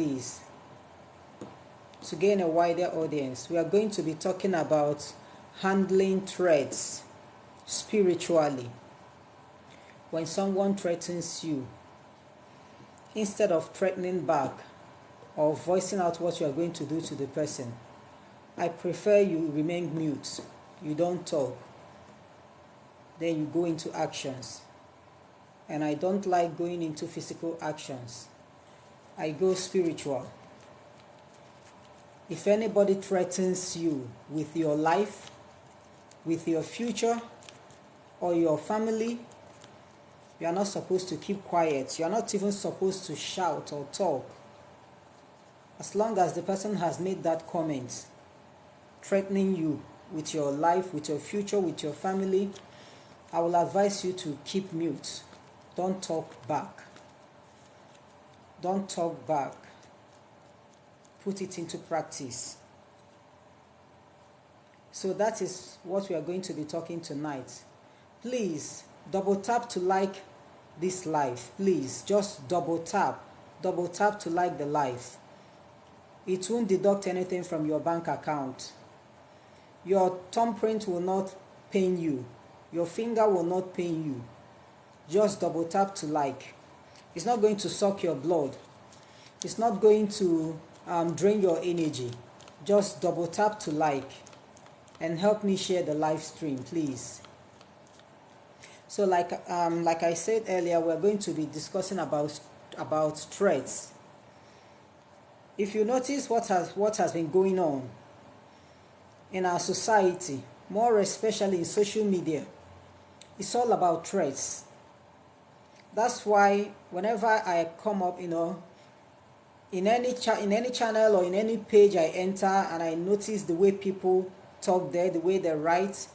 Please, to gain a wider audience, we are going to be talking about handling threats spiritually. When someone threatens you, instead of threatening back or voicing out what you are going to do to the person, I prefer you remain mute. You don't talk. Then you go into actions. And I don't like going into physical actions. I go spiritual. If anybody threatens you with your life, with your future, or your family, you are not supposed to keep quiet. You are not even supposed to shout or talk. As long as the person has made that comment, threatening you with your life, with your future, with your family, I will advise you to keep mute. Don't talk back. Don't talk back. Put it into practice. So that is what we are going to be talking tonight. Please double tap to like this live. Please just double tap to like the live. It won't deduct anything from your bank account. Your thumbprint will not pain you. Your finger will not pain you. Just double tap to like. It's not going to suck your blood. It's not going to drain your energy. Just double tap to like and help me share the live stream, please. So like I said earlier, we're going to be discussing about threats. If you notice what has been going on in our society, more especially in social media, it's all about threats. That's why whenever I come up, in any channel or in any page I enter, and I notice the way people talk there, the way they write,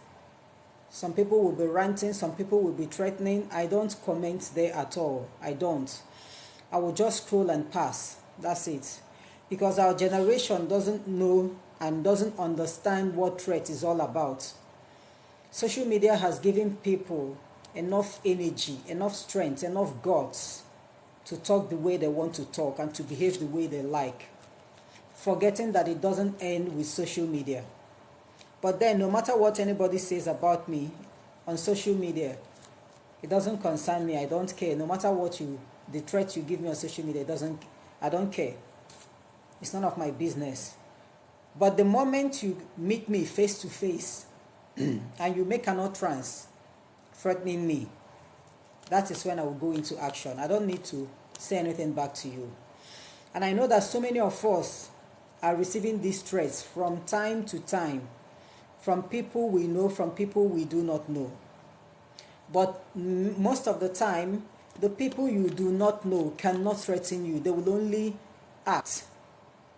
some people will be ranting, some people will be threatening. I don't comment there at all. I don't. I will just scroll and pass. That's it. Because our generation doesn't know and doesn't understand what threat is all about. Social media has given people enough energy, enough strength, enough guts to talk the way they want to talk and to behave the way they like, forgetting that it doesn't end with social media. But then no matter what anybody says about me on social media, it doesn't concern me. I don't care. No matter what the threat you give me on social media, I don't care. It's none of my business. But the moment you meet me face to face and you make an utterance threatening me, that is when I will go into action. I don't need to say anything back to you. And I know that so many of us are receiving these threats from time to time, from people we know, from people we do not know. But most of the time, the people you do not know cannot threaten you. They will only act.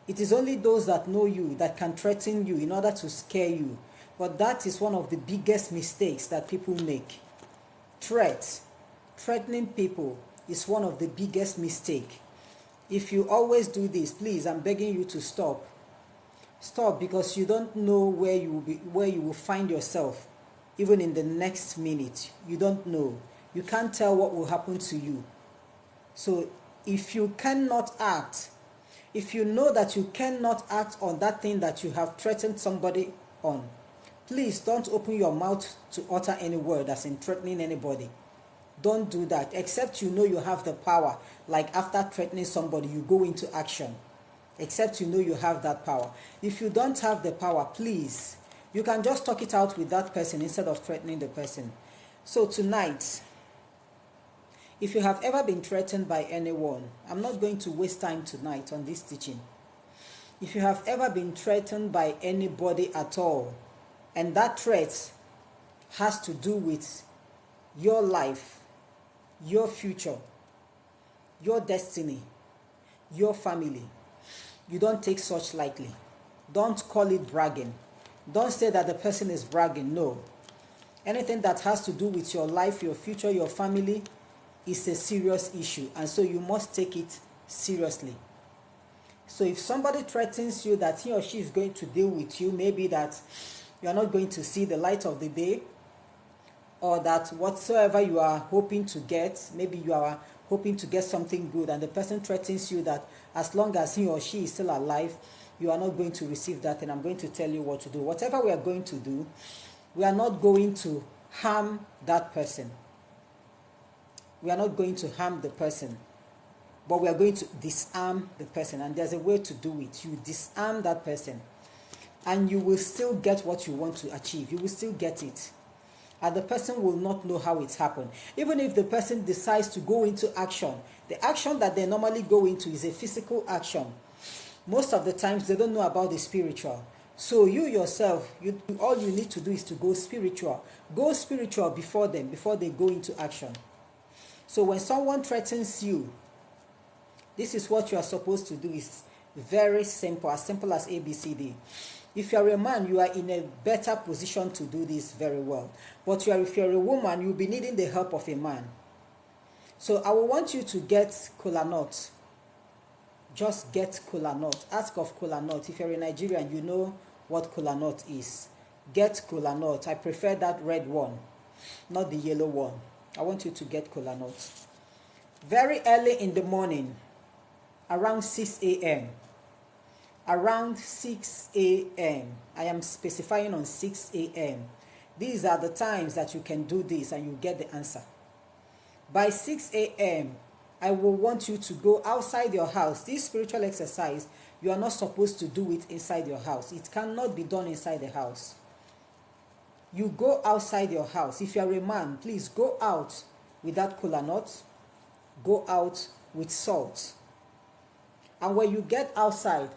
It is only those that know you that can threaten you in order to scare you. But that is one of the biggest mistakes that people make. Threatening people is one of the biggest mistakes. If you always do this, please, I'm begging you to stop. Stop, because you don't know where you will find yourself, even in the next minute. You don't know. You can't tell what will happen to you. So if you cannot act, if you know that you cannot act on that thing that you have threatened somebody on, please don't open your mouth to utter any word as in threatening anybody. Don't do that, except you know you have the power. Like after threatening somebody, you go into action. Except you know you have that power. If you don't have the power, please, you can just talk it out with that person instead of threatening the person. So tonight, if you have ever been threatened by anyone, I'm not going to waste time tonight on this teaching. If you have ever been threatened by anybody at all, and that threat has to do with your life, your future, your destiny, your family, you don't take such lightly. Don't call it bragging. Don't say that the person is bragging. No. Anything that has to do with your life, your future, your family is a serious issue. And so you must take it seriously. So if somebody threatens you that he or she is going to deal with you, maybe that you are not going to see the light of the day, or that whatsoever you are hoping to get, maybe you are hoping to get something good, and the person threatens you that as long as he or she is still alive, you are not going to receive that, and I'm going to tell you what to do. Whatever we are going to do, we are not going to harm that person. We are not going to harm the person, but we are going to disarm the person. And there's a way to do it. You disarm that person, and you will still get what you want to achieve. You will still get it. And the person will not know how it's happened. Even if the person decides to go into action, the action that they normally go into is a physical action. Most of the times, they don't know about the spiritual. So you yourself, all you need to do is to go spiritual. Go spiritual before them, before they go into action. So when someone threatens you, this is what you are supposed to do. It's very simple as ABCD. If you are a man, you are in a better position to do this very well. But if you're a woman, you'll be needing the help of a man. So I will want you to get kola nut. Just get kola nut. Ask of kola nut. If you're a Nigerian, you know what kola nut is. Get kola nut. I prefer that red one, not the yellow one. I want you to get kola nut. Very early in the morning, around 6 a.m. Around 6 a.m. I am specifying on 6 a.m. These are the times that you can do this and you get the answer. By 6 a.m., I will want you to go outside your house. This spiritual exercise, you are not supposed to do it inside your house. It cannot be done inside the house. You go outside your house. If you are a man, please go out with that kola nut. Go out with salt. And when you get outside,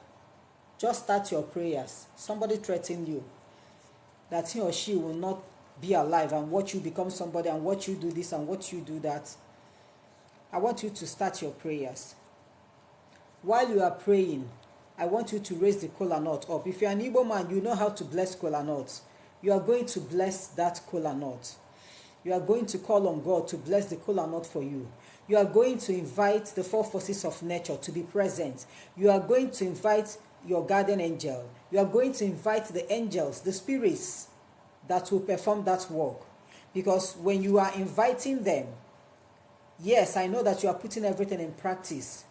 just start your prayers. Somebody threatened you that he or she will not be alive and watch you become somebody and watch you do this and watch you do that. I want you to start your prayers. While you are praying, I want you to raise the kola nut up. If you're an Igbo man, you know how to bless kola nuts. You are going to bless that kola nut. You are going to call on God to bless the kola nut for you. You are going to invite the four forces of nature to be present. You are going to invite your guardian angel. You are going to invite the angels, the spirits that will perform that work. Because when you are inviting them, yes, I know that you are putting everything in practice,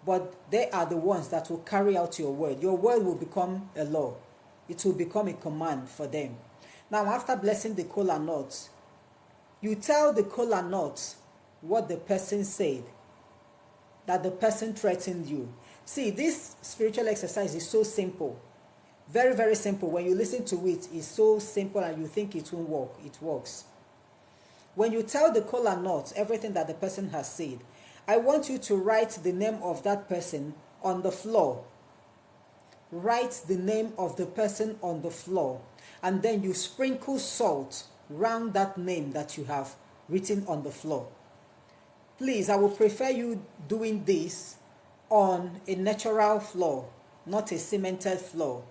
but they are the ones that will carry out your word. Your word will become a law. It will become a command for them. Now, after blessing the kola nut, you tell the kola nut what the person said, that the person threatened you. See, this spiritual exercise is so simple. Very, very simple. When you listen to it, it's so simple and you think it won't work. It works. When you tell the kola nut everything that the person has said, I want you to write the name of that person on the floor. Write the name of the person on the floor. And then you sprinkle salt around that name that you have written on the floor. Please, I will prefer you doing this on a natural floor, not a cemented floor.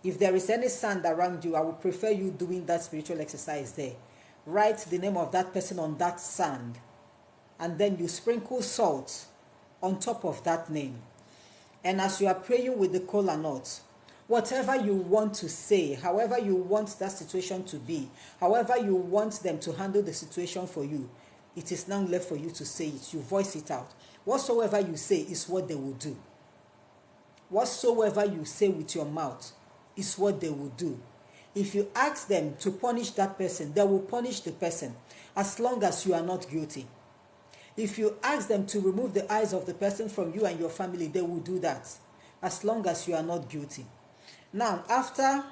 If there is any sand around you, I would prefer you doing that spiritual exercise there. Write the name of that person on that sand, and then you sprinkle salt on top of that name. And as you are praying with the kola nut, whatever you want to say, however you want that situation to be, however you want them to handle the situation for you, it is now left for you to say it. You voice it out. Whatsoever you say is what they will do. Whatsoever you say with your mouth is what they will do. If you ask them to punish that person, they will punish the person as long as you are not guilty. If you ask them to remove the eyes of the person from you and your family, they will do that as long as you are not guilty. Now, after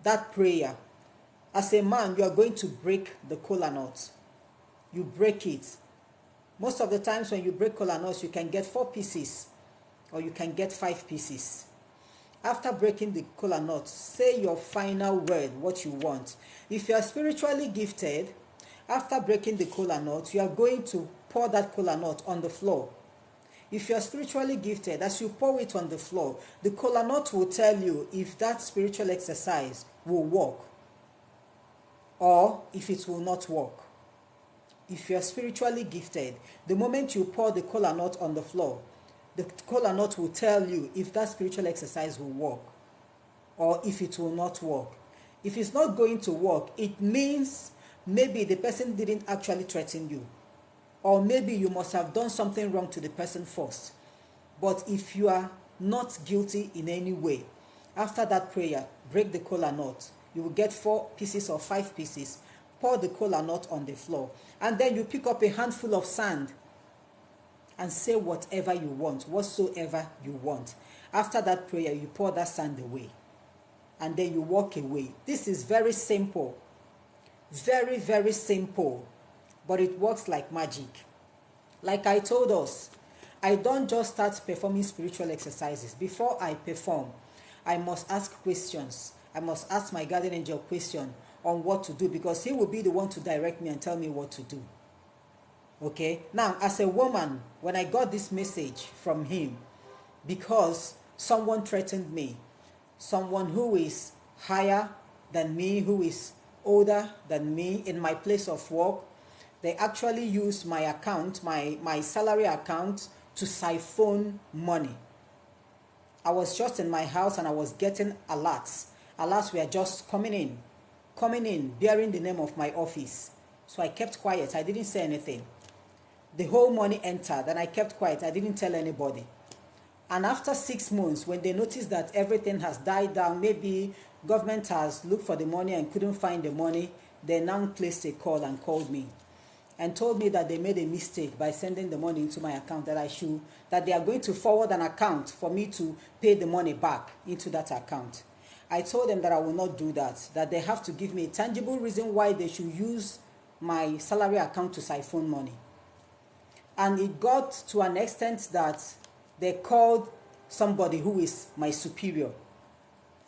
that prayer, as a man, you are going to break the kola nut. You break it. Most of the times when you break kola nuts, you can get 4 pieces or you can get 5 pieces. After breaking the kola nut, say your final word, what you want. If you are spiritually gifted, after breaking the kola nut, you are going to pour that kola nut on the floor. If you are spiritually gifted, as you pour it on the floor, the kola nut will tell you if that spiritual exercise will work or if it will not work. If you are spiritually gifted, the moment you pour the kola nut on the floor, the kola nut will tell you if that spiritual exercise will work or if it will not work. If it's not going to work, it means maybe the person didn't actually threaten you. or maybe you must have done something wrong to the person first. But if you are not guilty in any way, after that prayer, break the kola nut. You will get 4 pieces or 5 pieces. Pour the kola nut on the floor. And then you pick up a handful of sand and say whatever you want, whatsoever you want. After that prayer, you pour that sand away. And then you walk away. This is very simple. Very, very simple. But it works like magic. Like I told us, I don't just start performing spiritual exercises. Before I perform, I must ask questions. I must ask my guardian angel question on what to do, because he will be the one to direct me and tell me what to do. Okay? Now, as a woman, when I got this message from him, because someone threatened me, someone who is higher than me, who is older than me in my place of work, they actually used my account, my salary account, to siphon money. I was just in my house and I was getting alerts. Alerts were just coming in, bearing the name of my office. So I kept quiet. I didn't say anything. The whole money entered and I kept quiet. I didn't tell anybody. And after 6 months, when they noticed that everything has died down, maybe government has looked for the money and couldn't find the money, they now placed a call and called me and told me that they made a mistake by sending the money into my account, that they are going to forward an account for me to pay the money back into that account. I told them that I will not do that they have to give me a tangible reason why they should use my salary account to siphon money. And it got to an extent that they called somebody who is my superior.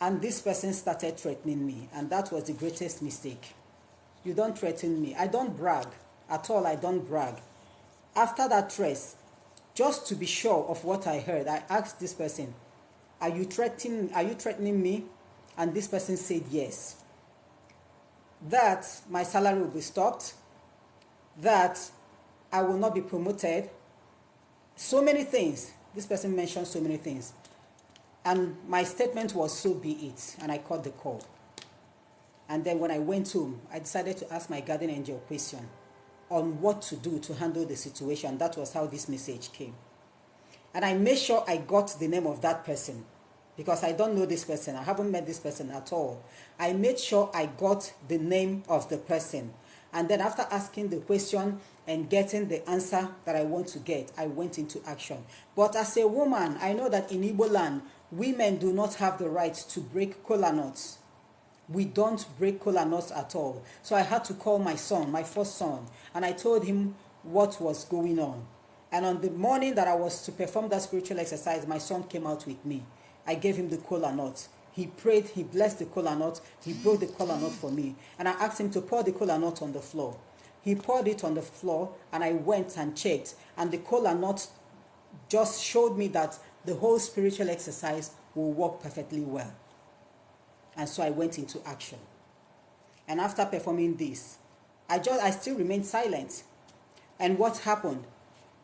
And this person started threatening me. And that was the greatest mistake. You don't threaten me. I don't brag. At all, I don't brag. After that threat, just to be sure of what I heard, I asked this person, are you threatening me? And this person said yes. That my salary will be stopped. That I will not be promoted. So many things. This person mentioned so many things. And my statement was, so be it. And I cut the call. And then when I went home, I decided to ask my guardian angel a question on what to do to handle the situation. That was how this message came. And I made sure I got the name of that person, because I don't know this person. I haven't met this person at all. I made sure I got the name of the person. And then after asking the question and getting the answer that I want to get, I went into action. But as a woman, I know that in Igbo land, women do not have the right to break kola nuts. We don't break kola nuts at all. So I had to call my son, my first son, and I told him what was going on. And on the morning that I was to perform that spiritual exercise, my son came out with me. I gave him the kola nut. He prayed, he blessed the kola nut, he broke the kola nut for me. And I asked him to pour the kola nut on the floor. He poured it on the floor, and I went and checked. And the kola nut just showed me that the whole spiritual exercise will work perfectly well. And so I went into action. And after performing this, I still remained silent. And what happened?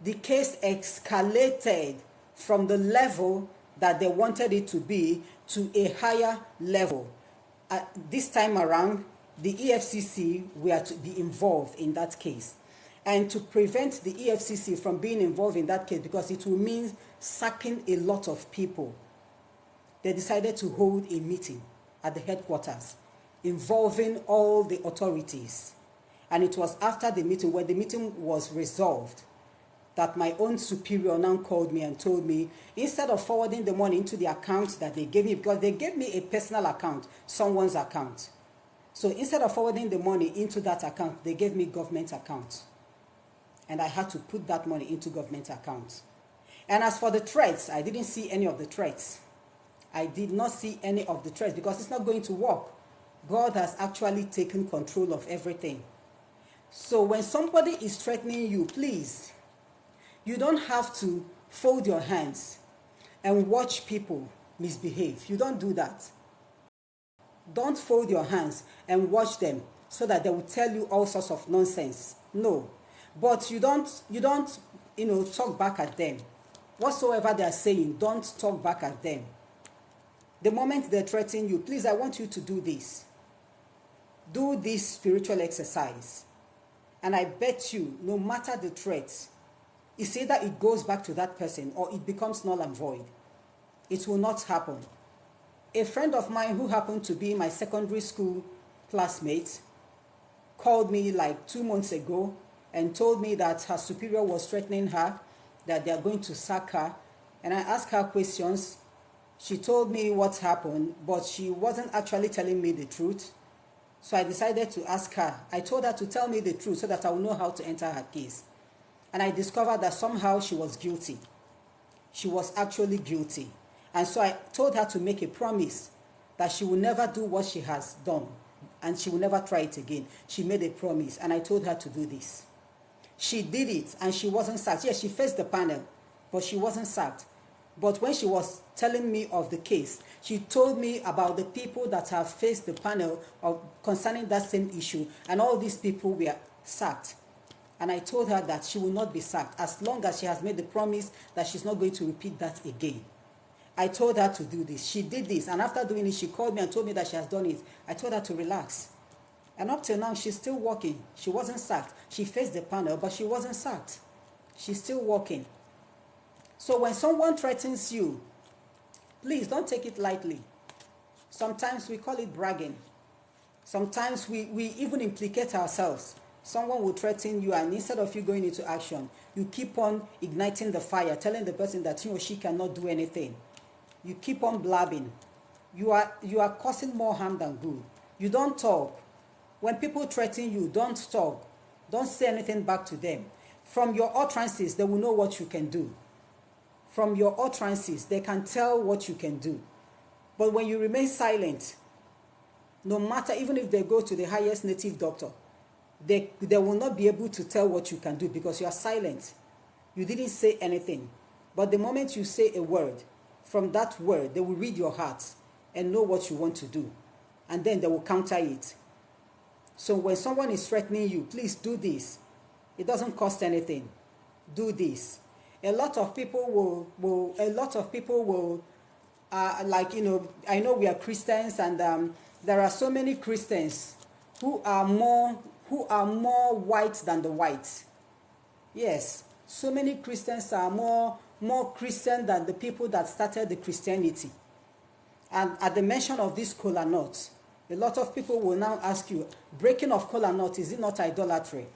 The case escalated from the level that they wanted it to be to a higher level. This time around, the EFCC were to be involved in that case. And to prevent the EFCC from being involved in that case, because it will mean sacking a lot of people, they decided to hold a meeting at the headquarters involving all the authorities. And it was after the meeting, when the meeting was resolved, that my own superior now called me and told me, instead of forwarding the money into the account that they gave me, because they gave me a personal account, someone's account. So instead of forwarding the money into that account, they gave me government account. And I had to put that money into government account. And as for the threats, I didn't see any of the threats. I did not see any of the threats, because it's not going to work. God has actually taken control of everything. So when somebody is threatening you, please, you don't have to fold your hands and watch people misbehave. You don't do that. Don't fold your hands and watch them so that they will tell you all sorts of nonsense. No. But you don't talk back at them. Whatsoever they are saying, don't talk back at them. The moment they threaten you, please, I want you to do this. Do this spiritual exercise. And I bet you, no matter the threat, it's either it goes back to that person or it becomes null and void. It will not happen. A friend of mine who happened to be my secondary school classmate called me like 2 months ago and told me that her superior was threatening her, that they are going to sack her. And I asked her questions. She told me what happened, but she wasn't actually telling me the truth. So I decided to ask her. I told her to tell me the truth so that I will know how to enter her case. And I discovered that somehow she was guilty. She was actually guilty. And so I told her to make a promise that she will never do what she has done and she will never try it again. She made a promise and I told her to do this. She did it and she wasn't sacked. Yes, she faced the panel, but she wasn't sacked. But when she was telling me of the case, she told me about the people that have faced the panel of concerning that same issue, and all these people were sacked. And I told her that she will not be sacked as long as she has made the promise that she's not going to repeat that again. I told her to do this. She did this, and after doing it, she called me and told me that she has done it. I told her to relax. And up till now, she's still working. She wasn't sacked. She faced the panel, but she wasn't sacked. She's still working. So when someone threatens you, please don't take it lightly. Sometimes we call it bragging. Sometimes we even implicate ourselves. Someone will threaten you, and instead of you going into action, you keep on igniting the fire, telling the person that he or she cannot do anything. You keep on blabbing. You are causing more harm than good. You don't talk. When people threaten you, don't talk. Don't say anything back to them. From your utterances, they will know what you can do. From your utterances, they can tell what you can do. But when you remain silent, no matter, even if they go to the highest native doctor, they will not be able to tell what you can do because you are silent. You didn't say anything. But the moment you say a word, from that word, they will read your heart and know what you want to do. And then they will counter it. So when someone is threatening you, please do this. It doesn't cost anything. Do this. A lot of people will like, I know we are Christians, and there are so many Christians who are more white than the white. Yes, so many Christians are more Christian than the people that started the Christianity. And at the mention of this kola nut, a lot of people will now ask you, breaking of kola nut, is it not idolatry?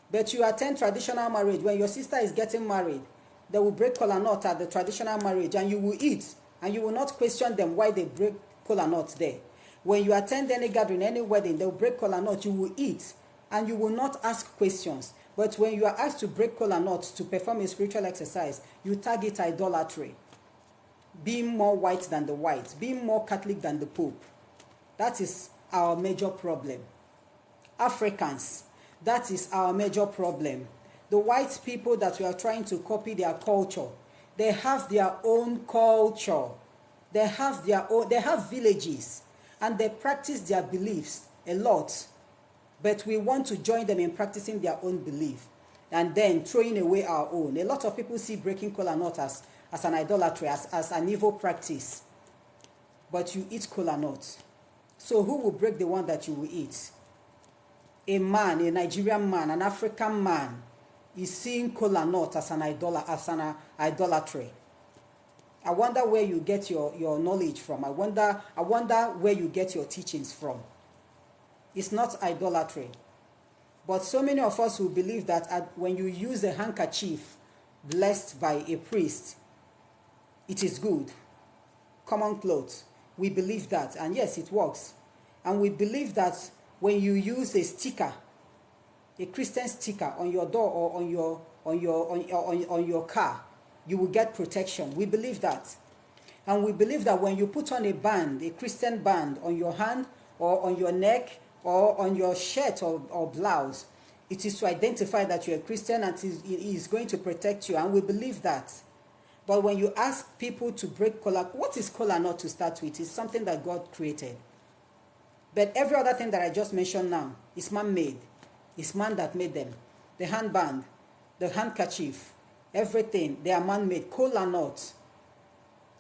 But you attend traditional marriage. When your sister is getting married, they will break kola nut at the traditional marriage, and you will eat, and you will not question them why they break kola nut there. When you attend any gathering, any wedding, they will break kola nut, you will eat, and you will not ask questions. But when you are asked to break kola nut to perform a spiritual exercise, you tag it idolatry. Being more white than the white, being more Catholic than the Pope. That is our major problem. Africans, that is our major problem. The white people that we are trying to copy their culture, they have their own culture. They have villages, and they practice their beliefs a lot. But we want to join them in practicing their own belief and then throwing away our own. A lot of people see breaking kola nut as an idolatry, as an evil practice. But you eat kola nut. So who will break the one that you will eat? A man, a Nigerian man, an African man is seeing kola nut as an idolatry. I wonder where you get your knowledge from. I wonder where you get your teachings from. It's not idolatry. But so many of us will believe that when you use a handkerchief blessed by a priest, it is good. Common clothes. We believe that, and yes, it works. And we believe that when you use a sticker, a Christian sticker on your door or on your car, you will get protection. We believe that. And we believe that when you put on a band, a Christian band on your hand or on your neck or on your shirt or blouse, it is to identify that you're a Christian, and it is going to protect you. And we believe that. But when you ask people to break kola, what is kola nut to start with? It's something that God created. But every other thing that I just mentioned now is man-made. It's man that made them. The handband, the handkerchief, everything, they are man-made. Kola nut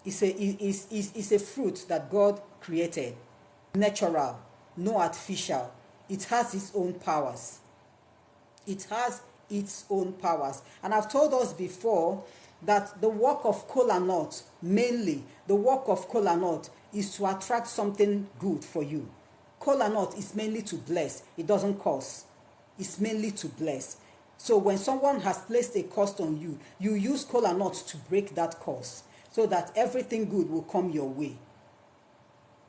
is a fruit that God created. Natural, no artificial. It has its own powers. It has its own powers. And I've told us before that the work of kola nut, mainly the work of kola nut, is to attract something good for you. Kola nut is mainly to bless. It doesn't curse. It's mainly to bless. So when someone has placed a curse on you, you use kola nut to break that curse so that everything good will come your way.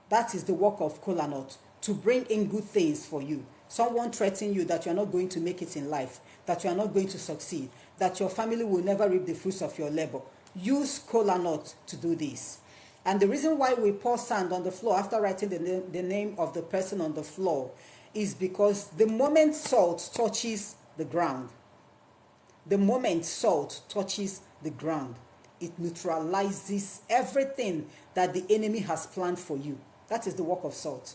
That is the work of kola nut, to bring in good things for you. Someone threatening you that you are not going to make it in life, that you are not going to succeed, that your family will never reap the fruits of your labor. Use kola nut to do this. And the reason why we pour sand on the floor after writing the name of the person on the floor is because the moment salt touches the ground, the moment salt touches the ground, it neutralizes everything that the enemy has planned for you. That is the work of salt.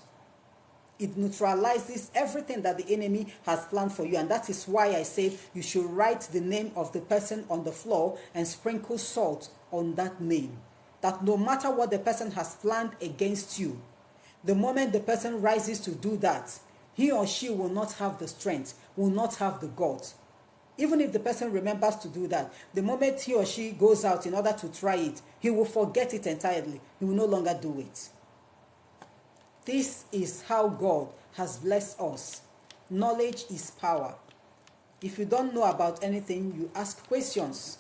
It neutralizes everything that the enemy has planned for you. And that is why I say you should write the name of the person on the floor and sprinkle salt on that name. That no matter what the person has planned against you, the moment the person rises to do that, he or she will not have the strength, will not have the guts. Even if the person remembers to do that, the moment he or she goes out in order to try it, he will forget it entirely. He will no longer do it. This is how God has blessed us. Knowledge is power. If you don't know about anything, you ask questions.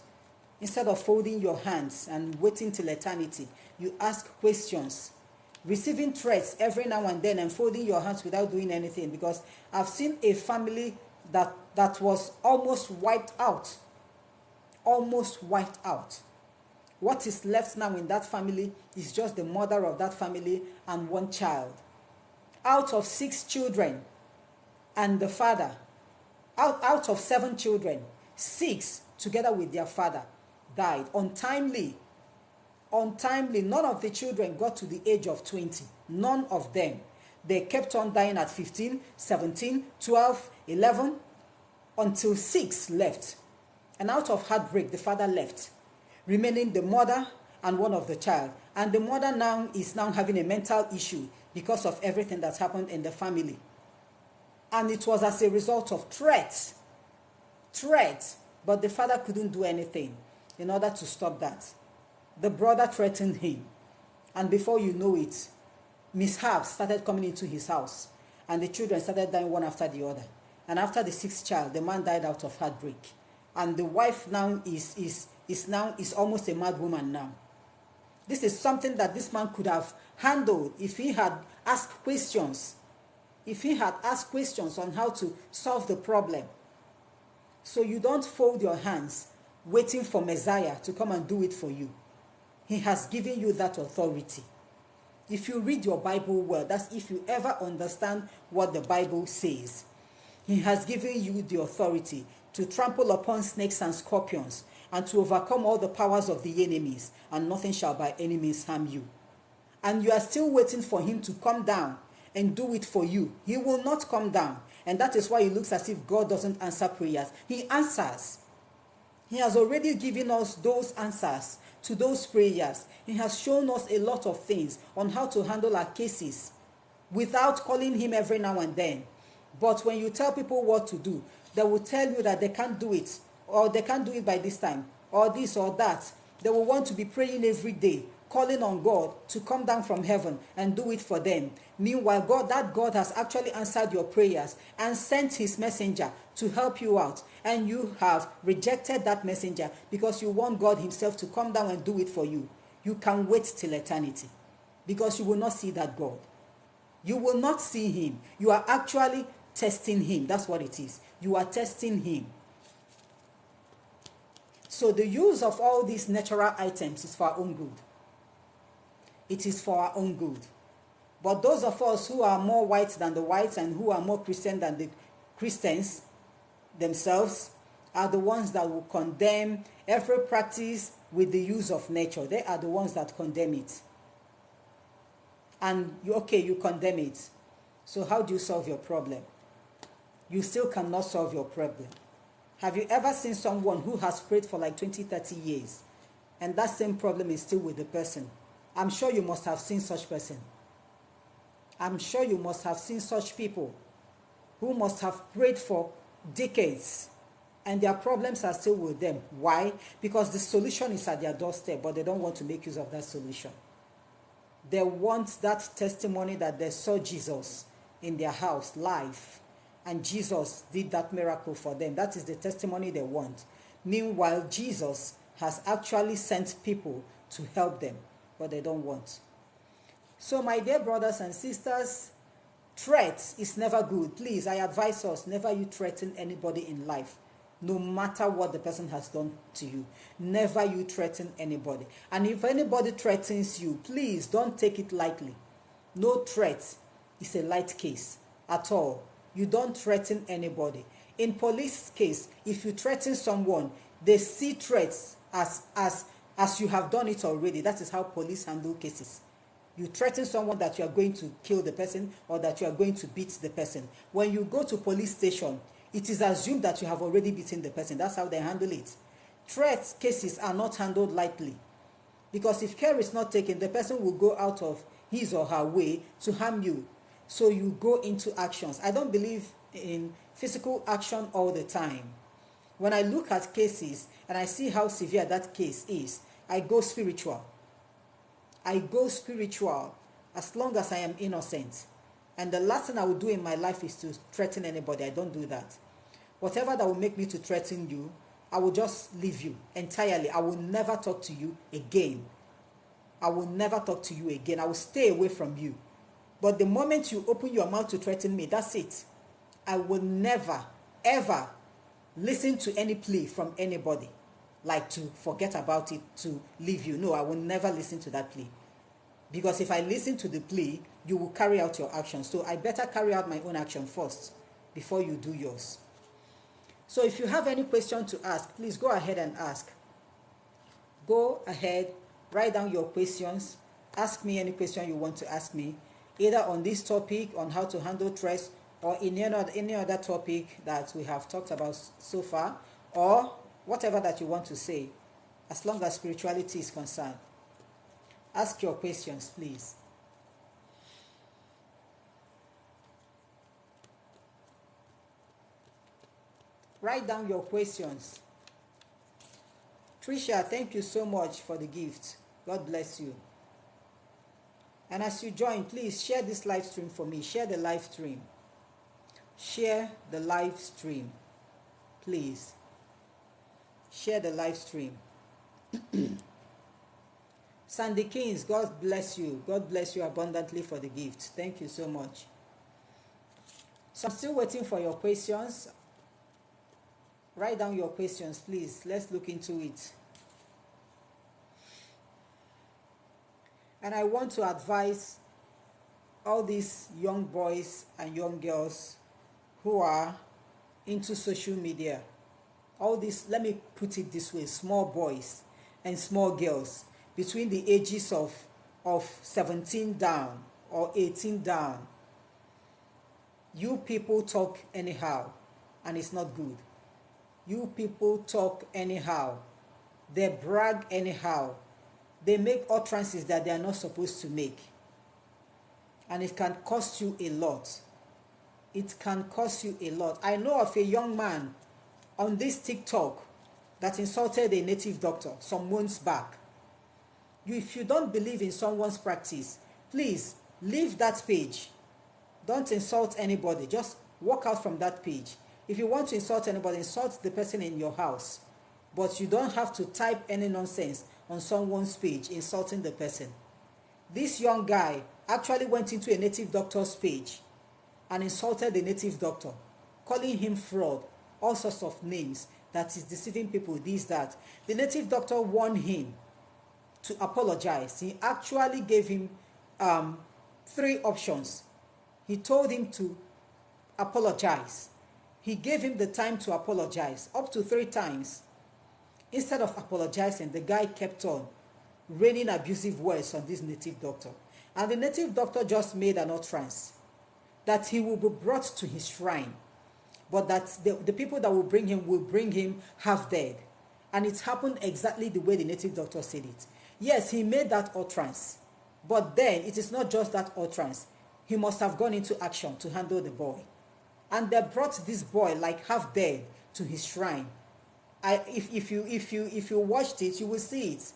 Instead of folding your hands and waiting till eternity, you ask questions. Receiving threats every now and then and folding your hands without doing anything, because I've seen a family that was almost wiped out. Almost wiped out. What is left now in that family is just the mother of that family and one child. Out of 6 children and the father, out of 7 children, 6 together with their father died untimely. Untimely. None of the children got to the age of 20. None of them. They kept on dying at 15, 17, 12, 11, until 6 left. And out of heartbreak, the father left, remaining the mother and one of the child. And the mother now is having a mental issue because of everything that's happened in the family. And it was as a result of threats. But the father couldn't do anything in order to stop that. The brother threatened him. And before you know it, mishaps started coming into his house. And the children started dying one after the other. And after the 6th child, the man died out of heartbreak. And the wife now is almost a mad woman now. This is something that this man could have handled if he had asked questions. If he had asked questions on how to solve the problem. So you don't fold your hands waiting for Messiah to come and do it for you. He has given you that authority. If you read your Bible well, that's if you ever understand what the Bible says. He has given you the authority to trample upon snakes and scorpions and to overcome all the powers of the enemies, and nothing shall by any means harm you. And you are still waiting for him to come down and do it for you. He will not come down. And that is why it looks as if God doesn't answer prayers. He answers. He has already given us those answers to those prayers. He has shown us a lot of things on how to handle our cases without calling him every now and then. But when you tell people what to do, they will tell you that they can't do it, or they can't do it by this time, or this or that. They will want to be praying every day, calling on God to come down from heaven and do it for them. Meanwhile, God has actually answered your prayers and sent his messenger to help you out. And you have rejected that messenger because you want God himself to come down and do it for you. You can wait till eternity because you will not see that God. You will not see him. You are actually testing him. That's what it is. You are testing him. So the use of all these natural items is for our own good. It is for our own good. But those of us who are more white than the whites and who are more Christian than the Christians themselves are the ones that will condemn every practice with the use of nature. They are the ones that condemn it. And you condemn it. So how do you solve your problem? You still cannot solve your problem. Have you ever seen someone who has prayed for like 20, 30 years and that same problem is still with the person? I'm sure you must have seen such person. I'm sure you must have seen such people who must have prayed for decades, and their problems are still with them. Why? Because the solution is at their doorstep, but they don't want to make use of that solution. They want that testimony that they saw Jesus in their house live, and Jesus did that miracle for them. That is the testimony they want. Meanwhile, Jesus has actually sent people to help them, but they don't want. So my dear brothers and sisters, threat is never good. Please, I advise us, never you threaten anybody in life, no matter what the person has done to you. Never you threaten anybody. And if anybody threatens you, please don't take it lightly. No threat is a light case at all. You don't threaten anybody. In police case, if you threaten someone, they see threats as you have done it already. That is how police handle cases. You threaten someone that you are going to kill the person or that you are going to beat the person. When you go to police station, it is assumed that you have already beaten the person. That's how they handle it. Threat cases are not handled lightly, because if care is not taken, the person will go out of his or her way to harm you. So you go into actions. I don't believe in physical action all the time. When I look at cases and I see how severe that case is, I go spiritual. I go spiritual as long as I am innocent. And the last thing I will do in my life is to threaten anybody. I don't do that. Whatever that will make me to threaten you, I will just leave you entirely. I will never talk to you again. I will never talk to you again. I will stay away from you. But the moment you open your mouth to threaten me, that's it. I will never, ever listen to any plea from anybody, like to forget about it, to leave you. No, I will never listen to that plea. Because if I listen to the plea, you will carry out your action. So I better carry out my own action first before you do yours. So if you have any question to ask, please go ahead and ask. Go ahead, write down your questions. Ask me any question you want to ask me, either on this topic, on how to handle stress, or in any other topic that we have talked about so far, or whatever that you want to say, as long as spirituality is concerned. Ask your questions, please. Write down your questions. Trisha, thank you so much for the gift. God bless you. And as you join, please share this live stream for me. Share the live stream. Share the live stream. Please. Share the live stream. Sandy Kings, God bless you. God bless you abundantly for the gift. Thank you so much. So I'm still waiting for your questions. Write down your questions, please. Let's look into it. And I want to advise all these young boys and young girls who are into social media. All these, let me put it this way, small boys and small girls between the ages of 17 down or 18 down. You people talk anyhow, and it's not good. You people talk anyhow. They brag anyhow. They make utterances that they are not supposed to make. And it can cost you a lot. It can cost you a lot. I know of a young man on this TikTok that insulted a native doctor some months back. If you don't believe in someone's practice, please leave that page. Don't insult anybody. Just walk out from that page. If you want to insult anybody, insult the person in your house. But you don't have to type any nonsense on someone's page insulting the person. This young guy actually went into a native doctor's page and insulted the native doctor, calling him fraud, all sorts of names, that is deceiving people, this, that. The native doctor warned him to apologize. He actually gave him 3 options. He told him to apologize. He gave him the time to apologize, up to 3 times. Instead of apologizing, the guy kept on raining abusive words on this native doctor. And the native doctor just made an utterance that he will be brought to his shrine, but that the people that will bring him half dead. And it happened exactly the way the native doctor said it. Yes, he made that utterance, but then it is not just that utterance. He must have gone into action to handle the boy. And they brought this boy like half dead to his shrine. If you watched it, you will see it.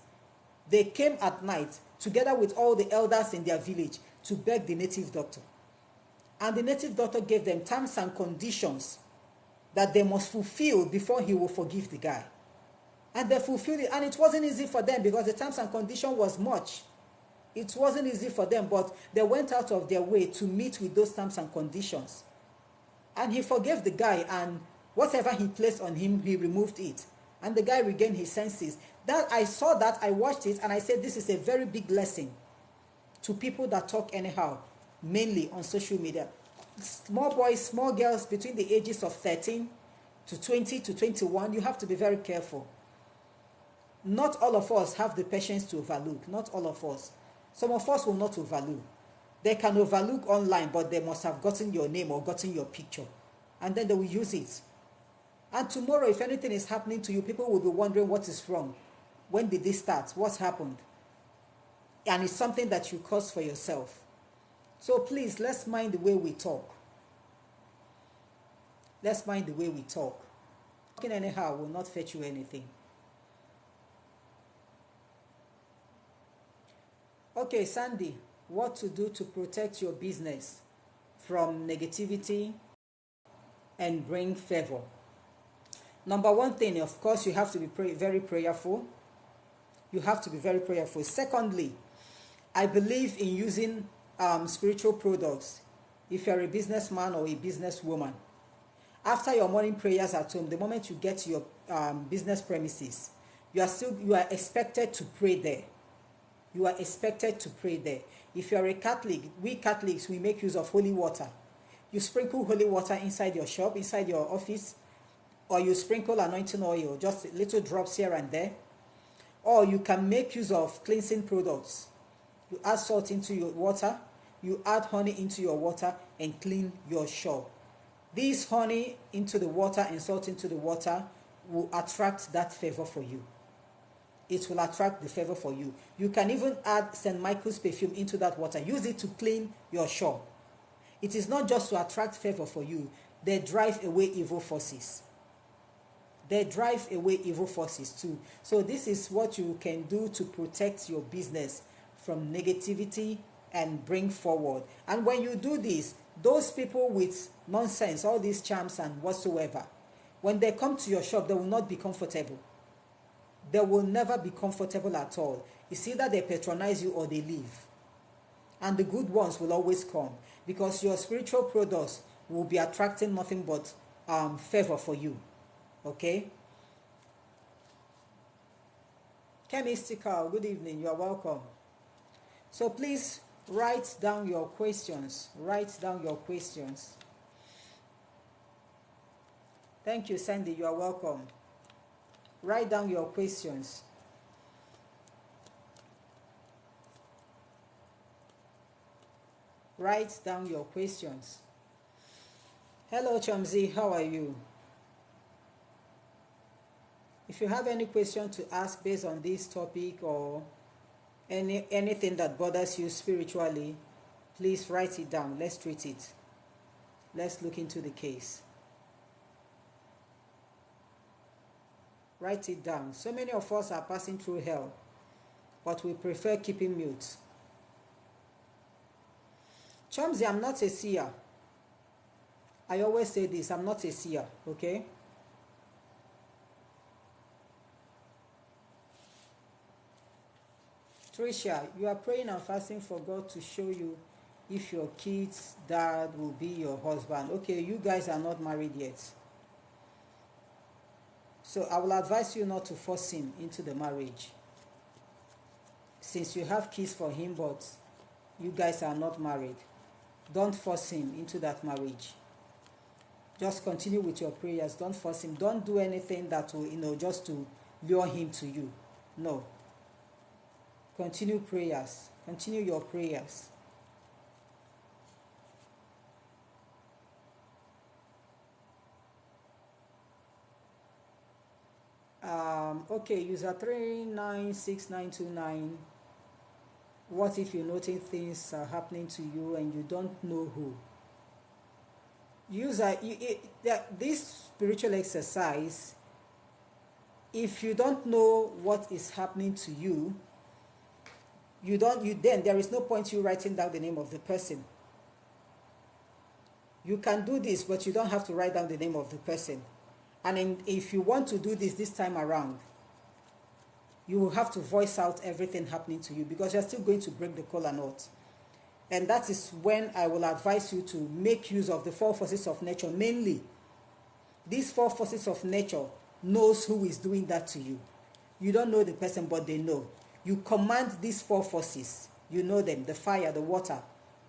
They came at night together with all the elders in their village to beg the native doctor. And the native doctor gave them terms and conditions that they must fulfill before he will forgive the guy. And they fulfilled it. And it wasn't easy for them because the terms and condition was much. It wasn't easy for them, but they went out of their way to meet with those terms and conditions. And he forgave the guy, and whatever he placed on him, he removed it. And the guy regained his senses. That I saw that, I watched it, and I said this is a very big lesson to people that talk anyhow, mainly on social media. Small boys, small girls between the ages of 13 to 20 to 21, you have to be very careful. Not all of us have the patience to overlook. Not all of us. Some of us will not overlook. They can overlook online, but they must have gotten your name or gotten your picture. And then they will use it. And tomorrow, if anything is happening to you, people will be wondering what is wrong. When did this start? What happened? And it's something that you caused for yourself. So please, let's mind the way we talk. Let's mind the way we talk. Talking anyhow will not fetch you anything. Okay, Sandy, what to do to protect your business from negativity and bring favor? Number one thing, of course, you have to be very prayerful. You have to be very prayerful. Secondly, I believe in using spiritual products if you're a businessman or a businesswoman. After your morning prayers at home, the moment you get to your business premises, you are expected to pray there. You are expected to pray there. If you're a Catholic, we Catholics, we make use of holy water. You sprinkle holy water inside your shop, inside your office, or you sprinkle anointing oil, just little drops here and there. Or you can make use of cleansing products. You add salt into your water, you add honey into your water, and clean your shop. This honey into the water and salt into the water will attract that favor for you. It will attract the favor for you. You can even add St. Michael's perfume into that water. Use it to clean your shop. It is not just to attract favor for you. They drive away evil forces. They drive away evil forces too. So this is what you can do to protect your business from negativity and bring forward. And when you do this, those people with nonsense, all these charms and whatsoever, when they come to your shop, they will not be comfortable. They will never be comfortable at all. It's either they patronize you or they leave. And the good ones will always come because your spiritual products will be attracting nothing but favor for you. Okay? Chemistical, good evening. You are welcome. So please write down your questions. Write down your questions. Thank you, Sandy. You are welcome. Write down your questions. Write down your questions. Hello, Chomzi. How are you? If you have any question to ask based on this topic or anything that bothers you spiritually, please write it down. Let's treat it. Let's look into the case. Write it down. So many of us are passing through hell, but we prefer keeping mute. Chomzi, I'm not a seer. I always say this, I'm not a seer, okay? Tricia, you are praying and fasting for God to show you if your kid's dad will be your husband. Okay, you guys are not married yet. So I will advise you not to force him into the marriage. Since you have kids for him, but you guys are not married, don't force him into that marriage. Just continue with your prayers. Don't force him. Don't do anything that will, just to lure him to you. No. Continue prayers. Continue your prayers. Okay, user 396929. What if you notice things are happening to you and you don't know who? Use this spiritual exercise. If you don't know what is happening to you, then there is no point you writing down the name of the person. You can do this, but you don't have to write down the name of the person. And if you want to do this time around, you will have to voice out everything happening to you, because you're still going to break the kola knot. And that is when I will advise you to make use of the four forces of nature. Mainly, these four forces of nature knows who is doing that to you. You don't know the person, but they know. You command these four forces. You know them: the fire, the water,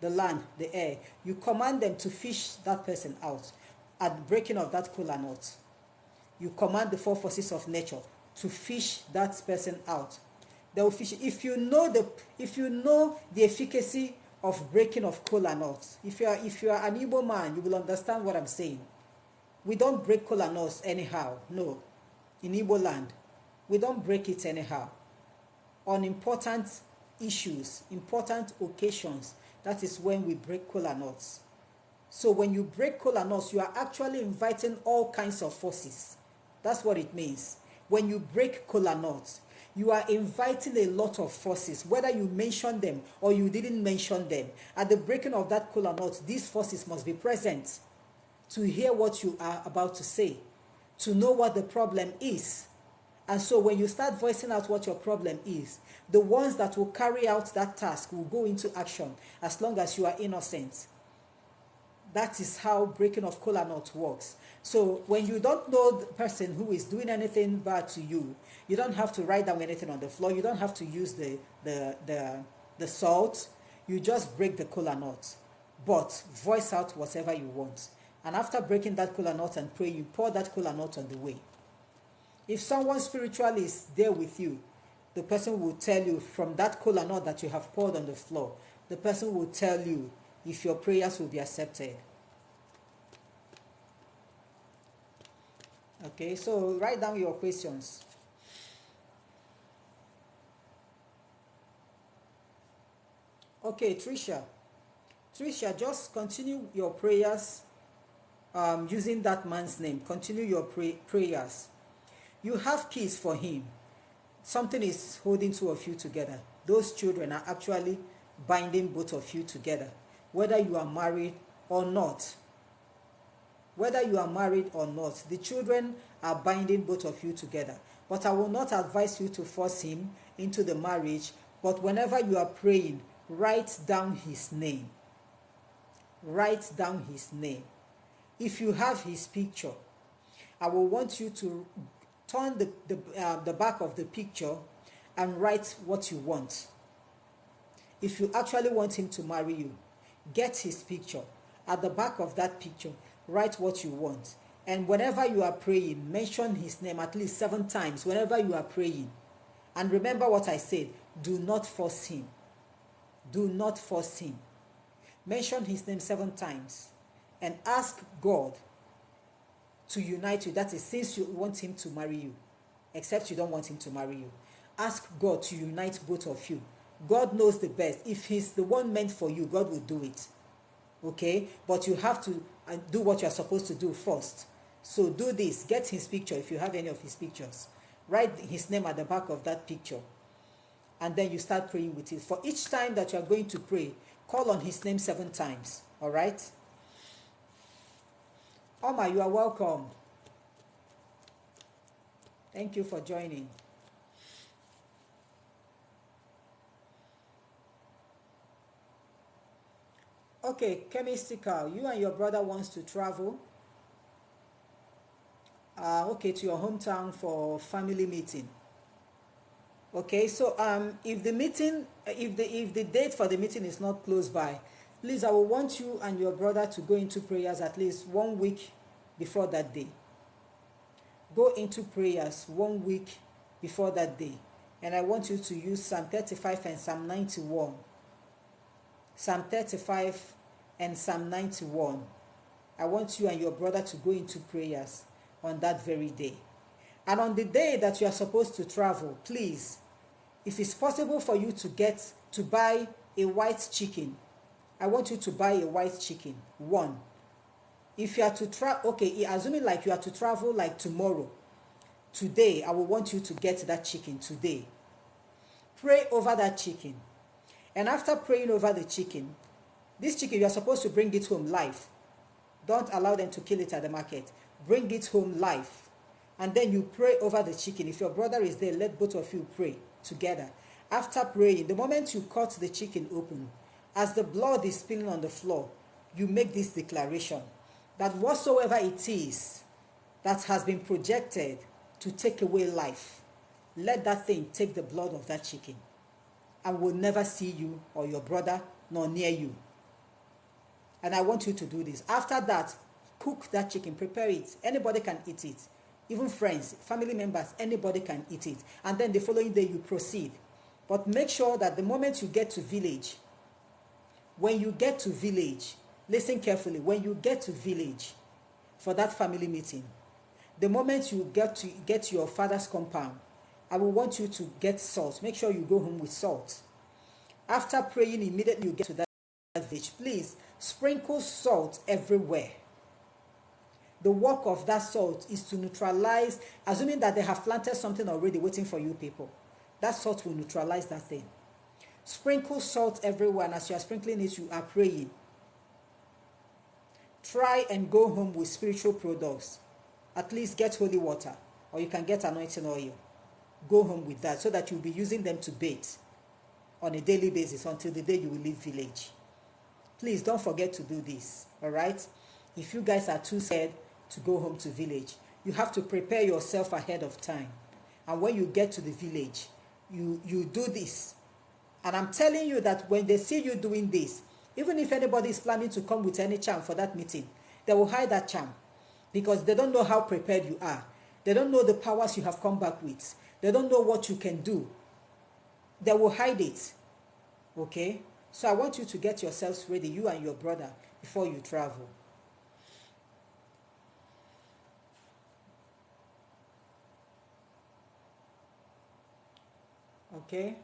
the land, the air. You command them to fish that person out at the breaking of that kola knot. You command the four forces of nature to fish that person out. They will fish. If you know the efficacy of breaking of kola knots, if you are an Igbo man, you will understand what I'm saying. We don't break kola knots anyhow. No, in Igbo land, we don't break it anyhow. On important issues, important occasions, that is when we break kola knots. So when you break kola knots, you are actually inviting all kinds of forces. That's what it means. When you break kola knots, you are inviting a lot of forces, whether you mention them or you didn't mention them. At the breaking of that kola knot, these forces must be present to hear what you are about to say, to know what the problem is. And so when you start voicing out what your problem is, the ones that will carry out that task will go into action as long as you are innocent. That is how breaking of kola nut works. So when you don't know the person who is doing anything bad to you, you don't have to write down anything on the floor. You don't have to use the salt. You just break the kola nut, but voice out whatever you want. And after breaking that kola nut and pray, you pour that kola nut on the way. If someone spiritual is there with you, the person will tell you from that kola nut that you have poured on the floor, the person will tell you if your prayers will be accepted. Okay, so write down your questions. Okay, Trisha, just continue your prayers using that man's name. Continue your prayers. You have keys for him. Something is holding two of you together. Those children are actually binding both of you together, whether you are married or not. Whether you are married or not, the children are binding both of you together. But I will not advise you to force him into the marriage. But whenever you are praying, write down his name. Write down his name. If you have his picture, I will want you to turn the back of the picture and write what you want. If you actually want him to marry you, get his picture. At the back of that picture, write what you want. And whenever you are praying, mention his name at least 7 times whenever you are praying. And remember what I said, do not force him. Do not force him. Mention his name 7 times and ask God to unite you. That is, since you want him to marry you, except you don't want him to marry you. Ask God to unite both of you. God knows the best. If he's the one meant for you, God will do it. Okay? But you have to do what you're supposed to do first. So do this. Get his picture if you have any of his pictures. Write his name at the back of that picture. And then you start praying with it. For each time that you are going to pray, call on his name 7 times. All right? Oma, you are welcome. Thank you for joining. Okay, Chemistical, you and your brother wants to travel. Okay, to your hometown for family meeting. Okay, so if the meeting, if the date for the meeting is not close by, please, I will want you and your brother to go into prayers at least 1 week before that day. Go into prayers 1 week before that day. And I want you to use Psalm 35 and Psalm 91. Psalm 35 and Psalm 91. I want you and your brother to go into prayers on that very day. And on the day that you are supposed to travel, please, if it's possible for you to buy a white chicken, I want you to buy a white chicken, 1. If you are to travel, okay, assuming like you are to travel like tomorrow, today, I will want you to get that chicken today. Pray over that chicken. And after praying over the chicken, this chicken, you are supposed to bring it home live. Don't allow them to kill it at the market. Bring it home live. And then you pray over the chicken. If your brother is there, let both of you pray together. After praying, the moment you cut the chicken open, as the blood is spilling on the floor, you make this declaration that whatsoever it is that has been projected to take away life, let that thing take the blood of that chicken and will never see you or your brother nor near you. And I want you to do this. After that, cook that chicken, prepare it. Anybody can eat it. Even friends, family members, anybody can eat it. And then the following day you proceed. But make sure that the moment you get to village, when you get to village, listen carefully, when you get to village for that family meeting, the moment you get to your father's compound, I will want you to get salt. Make sure you go home with salt. After praying, immediately you get to that village. Please sprinkle salt everywhere. The work of that salt is to neutralize, assuming that they have planted something already waiting for you people. That salt will neutralize that thing. Sprinkle salt everywhere, and as you are sprinkling it, you are praying. Try and go home with spiritual products. At least get holy water, or you can get anointing oil. Go home with that so that you'll be using them to bathe on a daily basis until the day you will leave village. Please don't forget to do this, all right? If you guys are too scared to go home to village, you have to prepare yourself ahead of time. And when you get to the village, you do this. And I'm telling you that when they see you doing this, even if anybody is planning to come with any charm for that meeting, they will hide that charm because they don't know how prepared you are. They don't know the powers you have come back with. They don't know what you can do. They will hide it. Okay? So I want you to get yourselves ready, you and your brother, before you travel. Okay?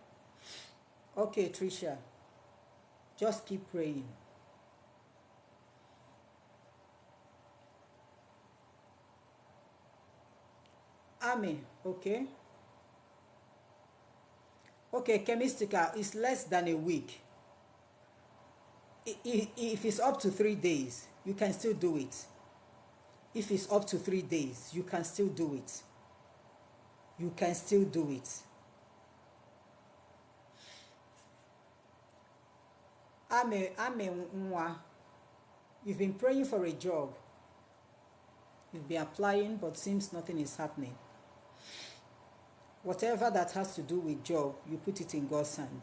Okay, Tricia. Just keep praying. Army, okay? Okay, Chemistica is less than a week. If it's up to 3 days, you can still do it. If it's up to 3 days, you can still do it. You can still do it. Nwa, you've been praying for a job. You've been applying, but seems nothing is happening. Whatever that has to do with job, you put it in God's hand.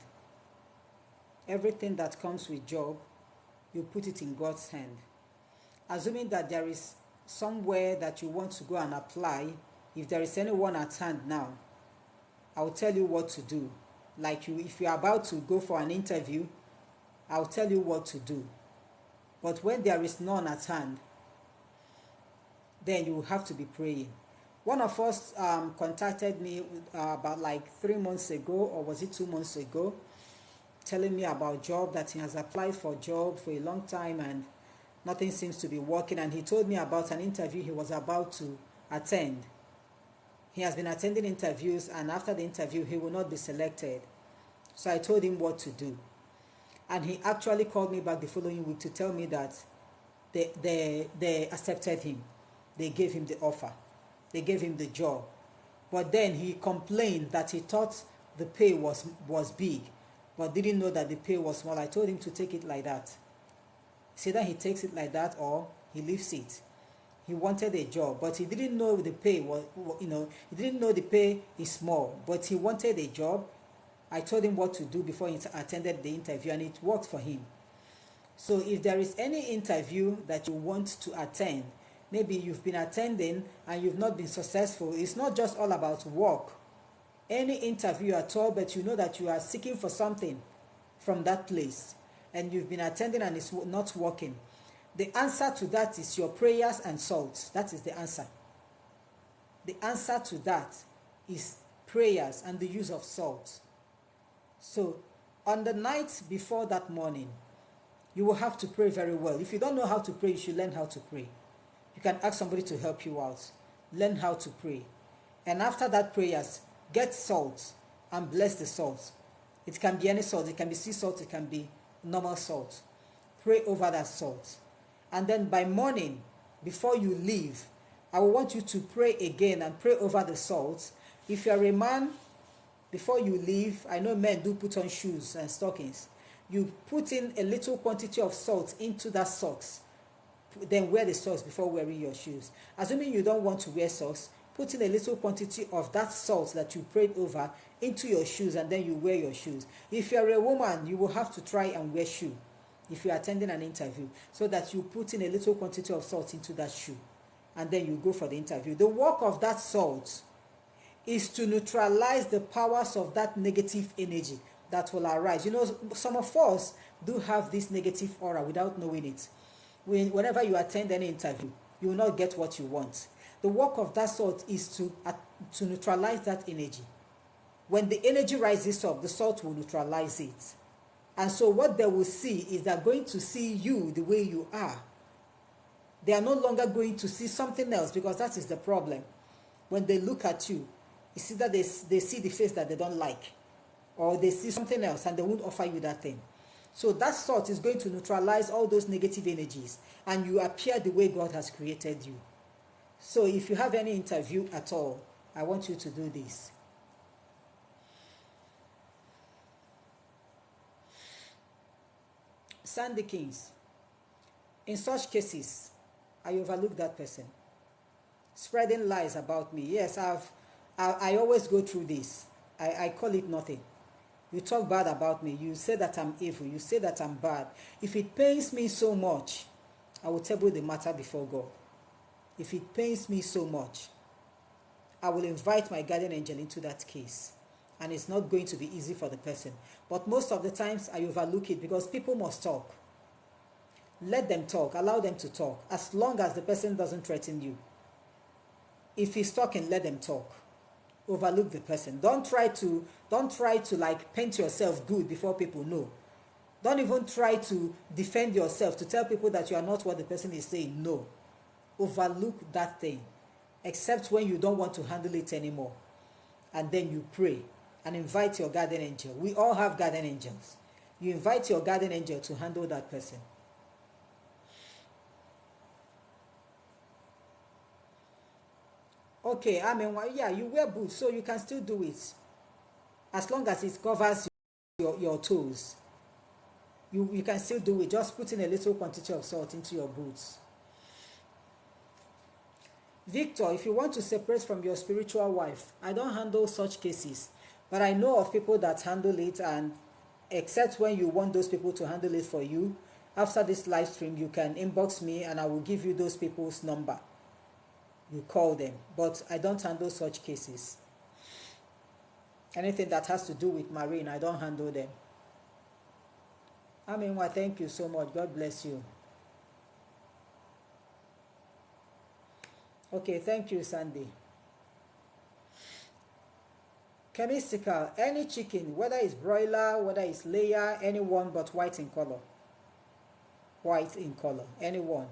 Everything that comes with job, you put it in God's hand. Assuming that there is somewhere that you want to go and apply, if there is anyone at hand now, I will tell you what to do. Like if you're about to go for an interview, I'll tell you what to do. But when there is none at hand, then you will have to be praying. One of us contacted me about like 3 months ago, or was it 2 months ago, telling me about job, that he has applied for job for a long time and nothing seems to be working. And he told me about an interview he was about to attend. He has been attending interviews, and after the interview, he will not be selected. So I told him what to do. And he actually called me back the following week to tell me that they accepted him. They gave him the offer. They gave him the job. But then he complained that he thought the pay was big, but didn't know that the pay was small. I told him to take it like that. It's either he takes it like that or he leaves it. He wanted a job, but he didn't know the pay was, he didn't know the pay is small, but he wanted a job. I told him what to do before he attended the interview, and it worked for him. So if there is any interview that you want to attend, maybe you've been attending and you've not been successful, it's not just all about work. Any interview at all, but you know that you are seeking for something from that place and you've been attending and it's not working, the answer to that is your prayers and salt. That is the answer. The answer to that is prayers and the use of salt. So on the night before that morning, you will have to pray very well. If you don't know how to pray, you should learn how to pray. You can ask somebody to help you out. Learn how to pray. And after that prayers, get salt and bless the salt. It can be any salt. It can be sea salt. It can be normal salt. Pray over that salt. And then by morning, before you leave, I will want you to pray again and pray over the salt. If you're a man, before you leave, I know men do put on shoes and stockings. You put in a little quantity of salt into that socks. Then wear the socks before wearing your shoes. Assuming you don't want to wear socks, put in a little quantity of that salt that you prayed over into your shoes, and then you wear your shoes. If you're a woman, you will have to try and wear shoe if you're attending an interview, so that you put in a little quantity of salt into that shoe, and then you go for the interview. The work of that salt is to neutralize the powers of that negative energy that will arise. You know, some of us do have this negative aura without knowing it. Whenever you attend any interview, you will not get what you want. The work of that salt is to neutralize that energy. When the energy rises up, the salt will neutralize it. And so what they will see is they're going to see you the way you are. They are no longer going to see something else, because that is the problem. When they look at you, you see that they see the face that they don't like, or they see something else and they won't offer you that thing. So that salt is going to neutralize all those negative energies, and you appear the way God has created you. So if you have any interview at all, I want you to do this. Sandy Kings. In such cases, I overlook that person. Spreading lies about me. Yes, I always go through this. I call it nothing. You talk bad about me. You say that I'm evil. You say that I'm bad. If it pains me so much, I will table the matter before God. If it pains me so much, I will invite my guardian angel into that case. And it's not going to be easy for the person. But most of the times I overlook it, because people must talk. Let them talk. Allow them to talk. As long as the person doesn't threaten you. If he's talking, let them talk. Overlook the person. Don't try to like paint yourself good before people know. Don't even try to defend yourself, to tell people that you are not what the person is saying. No. Overlook that thing. Except when you don't want to handle it anymore. And then you pray and invite your guardian angel. We all have guardian angels. You invite your guardian angel to handle that person. Okay, I mean, well, yeah, you wear boots, so you can still do it. As long as it covers your toes. You can still do it. Just put in a little quantity of salt into your boots. Victor, if you want to separate from your spiritual wife, I don't handle such cases. But I know of people that handle it, and except when you want those people to handle it for you, after this live stream, you can inbox me and I will give you those people's number. You call them. But I don't handle such cases. Anything that has to do with marine, I don't handle them. I mean, well, thank you so much. God bless you. Okay, thank you, Sandy. Chemistical, any chicken, whether it's broiler, whether it's layer, anyone but white in color. White in color, anyone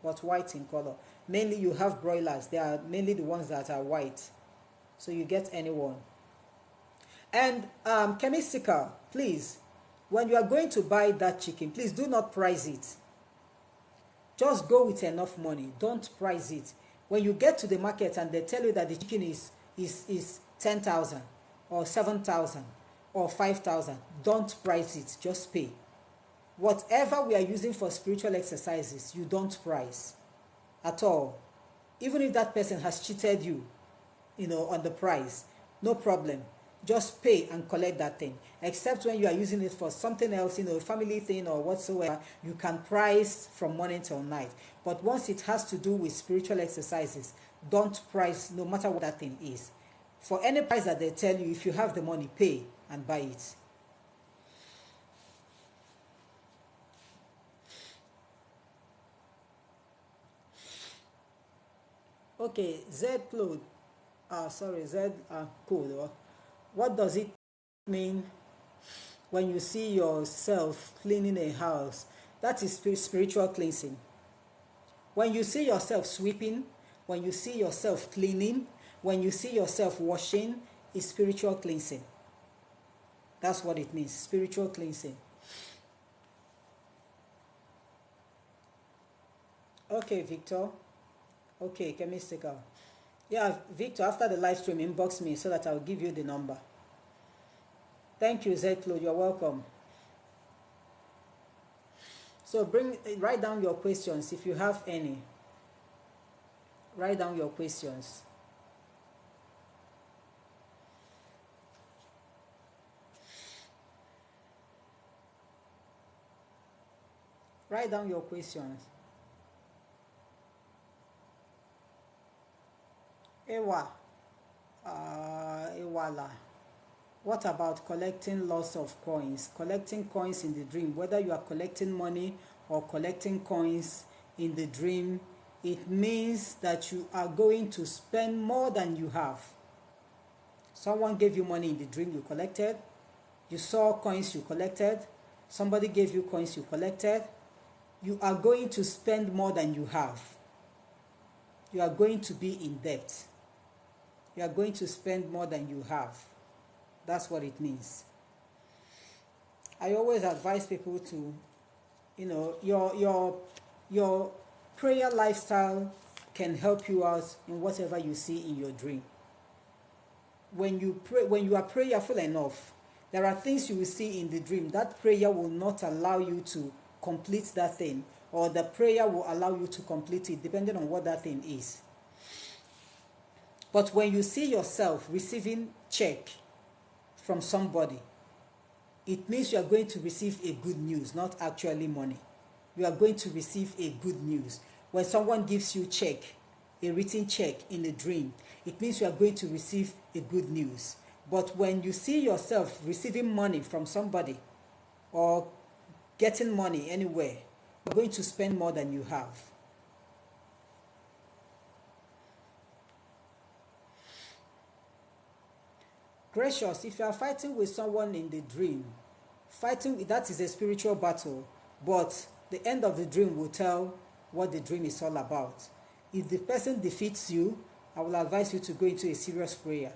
but white in color. Mainly you have broilers. They are mainly the ones that are white. So you get anyone. And chemistical, please, when you are going to buy that chicken, please do not price it. Just go with enough money. Don't price it. When you get to the market and they tell you that the chicken is 10,000 or 7,000 or 5,000, don't price it. Just pay. Whatever we are using for spiritual exercises, you don't price at all. Even if that person has cheated you, on the price, no problem. Just pay and collect that thing. Except when you are using it for something else, a family thing or whatsoever, you can price from morning till night. But once it has to do with spiritual exercises, don't price no matter what that thing is. For any price that they tell you, if you have the money, pay and buy it. Okay, Z code. Z code. What does it mean when you see yourself cleaning a house? That is spiritual cleansing. When you see yourself sweeping, when you see yourself cleaning, when you see yourself washing, it's spiritual cleansing. That's what it means, spiritual cleansing. Okay, Victor. Okay, chemistical. Yeah, Victor, after the live stream, inbox me so that I'll give you the number. Thank you, Zetlo. You're welcome. So write down your questions if you have any. Write down your questions. Write down your questions. Ewa. Ewala. What about collecting lots of coins? Collecting coins in the dream, whether you are collecting money or collecting coins in the dream, it means that you are going to spend more than you have. Someone gave you money in the dream, you collected. You saw coins, you collected. Somebody gave you coins, you collected. You are going to spend more than you have. You are going to be in debt. You are going to spend more than you have. That's what it means. I always advise people to, your prayer lifestyle can help you out in whatever you see in your dream. When you pray, when you are prayerful enough, there are things you will see in the dream. That prayer will not allow you to complete that thing, or the prayer will allow you to complete it, depending on what that thing is. But when you see yourself receiving check from somebody, it means you are going to receive a good news, not actually money. You are going to receive a good news. When someone gives you check, a written check in a dream, it means you are going to receive a good news. But when you see yourself receiving money from somebody or getting money anywhere, you're going to spend more than you have. Gracious, if you are fighting with someone in the dream, that is a spiritual battle, but the end of the dream will tell what the dream is all about. If the person defeats you, I will advise you to go into a serious prayer.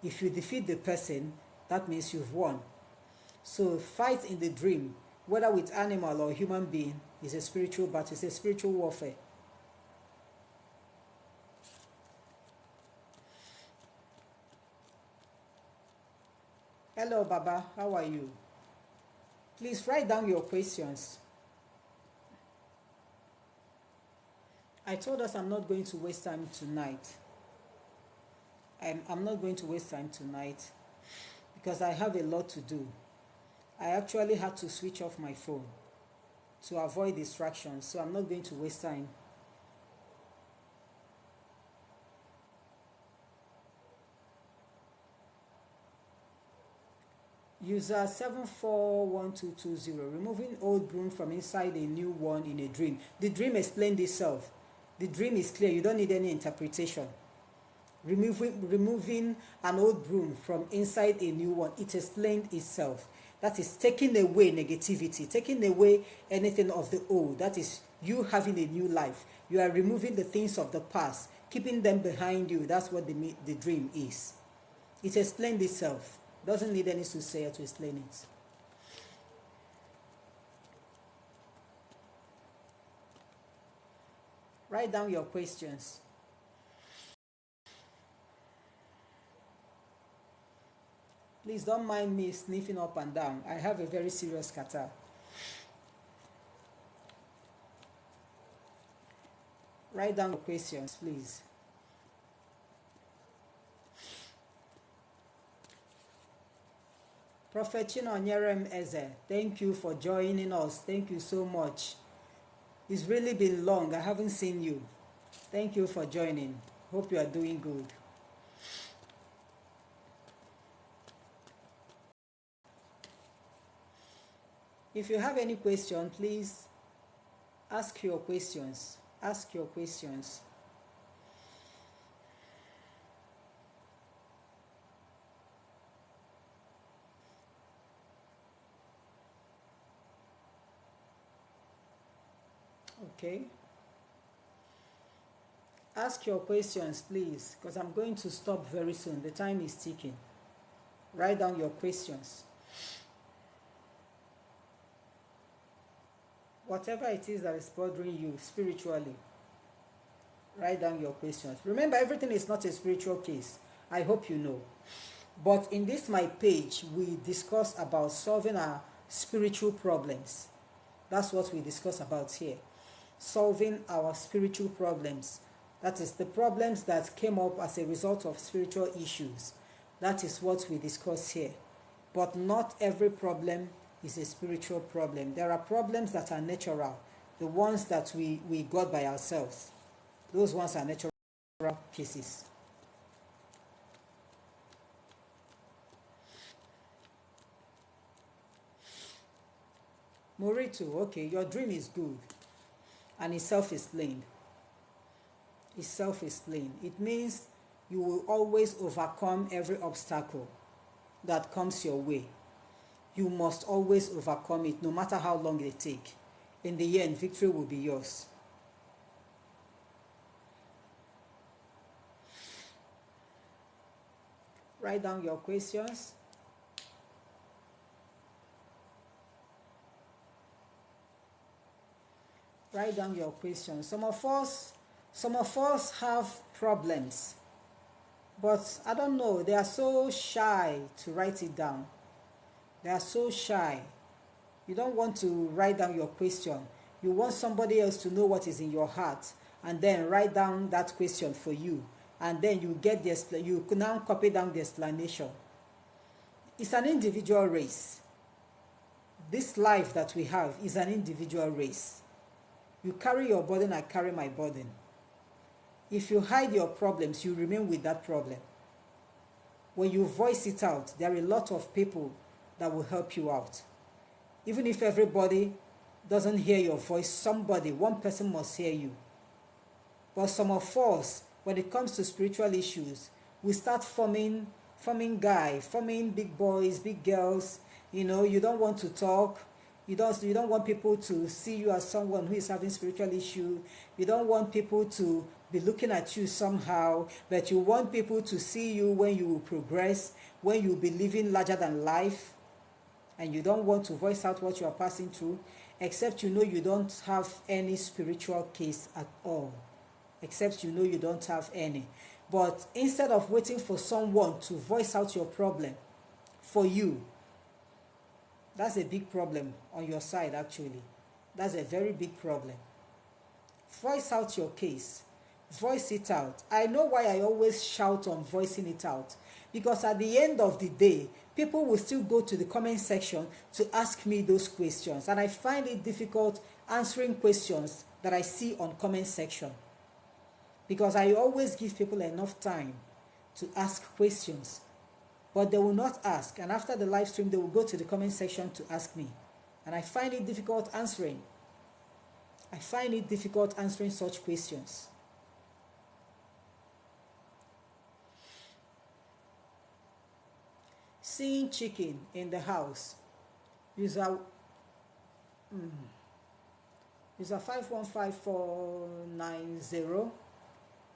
If you defeat the person, that means you've won. So fight in the dream, whether with animal or human being, is a spiritual battle. It's a spiritual warfare. Hello, Baba. How are you? Please write down your questions. I told us I'm not going to waste time tonight. I'm not going to waste time tonight because I have a lot to do. I actually had to switch off my phone to avoid distractions, so I'm not going to waste time. User 741220, removing old broom from inside a new one in a dream. The dream explained itself. The dream is clear. You don't need any interpretation. Removing an old broom from inside a new one, it explained itself. That is taking away negativity, taking away anything of the old. That is you having a new life. You are removing the things of the past, keeping them behind you. That's what the dream is. It explained itself. Doesn't need any soothsayer to explain it. Write down your questions. Please don't mind me sniffing up and down. I have a very serious catarrh. Write down your questions, please. Prophet Chinonyerem Eze, thank you for joining us. Thank you so much. It's really been long. I haven't seen you. Thank you for joining. Hope you are doing good. If you have any question, please ask your questions. Ask your questions. Okay. Ask your questions, please, because I'm going to stop very soon. The time is ticking. Write down your questions. Whatever it is that is bothering you spiritually, write down your questions. Remember, everything is not a spiritual case. I hope you know. But in this my page, we discuss about solving our spiritual problems. That's what we discuss about here. Solving our spiritual problems. That is the problems that came up as a result of spiritual issues. That is what we discuss here. But not every problem is a spiritual problem. There are problems that are natural, the ones that we got by ourselves. Those ones are natural cases. Morito, okay, your dream is good and it's self-explained. It's self-explained. It means you will always overcome every obstacle that comes your way. You must always overcome it, no matter how long it takes. In the end, victory will be yours. Write down your questions. Write down your questions. Some of us have problems, but I don't know, they are so shy to write it down. They are so shy. You don't want to write down your question. You want somebody else to know what is in your heart and then write down that question for you. And then you get you now copy down the explanation. It's an individual race. This life that we have is an individual race. You carry your burden, I carry my burden. If you hide your problems, you remain with that problem. When you voice it out, there are a lot of people that will help you out. Even if everybody doesn't hear your voice, somebody, one person must hear you. But some of us, when it comes to spiritual issues, we start forming big boys, big girls. You know, you don't want to talk. You don't want people to see you as someone who is having spiritual issue. You don't want people to be looking at you somehow, but you want people to see you when you will progress, when you will be living larger than life, and you don't want to voice out what you are passing through, except you know you don't have any spiritual case at all. Except you know you don't have any. But instead of waiting for someone to voice out your problem for you, that's a big problem on your side actually. That's a very big problem. Voice out your case. Voice it out. I know why I always shout on voicing it out. Because at the end of the day, people will still go to the comment section to ask me those questions. And I find it difficult answering questions that I see on comment section. Because I always give people enough time to ask questions. But they will not ask. And after the live stream, they will go to the comment section to ask me. And I find it difficult answering. I find it difficult answering such questions. Seeing chicken in the house. User 515490.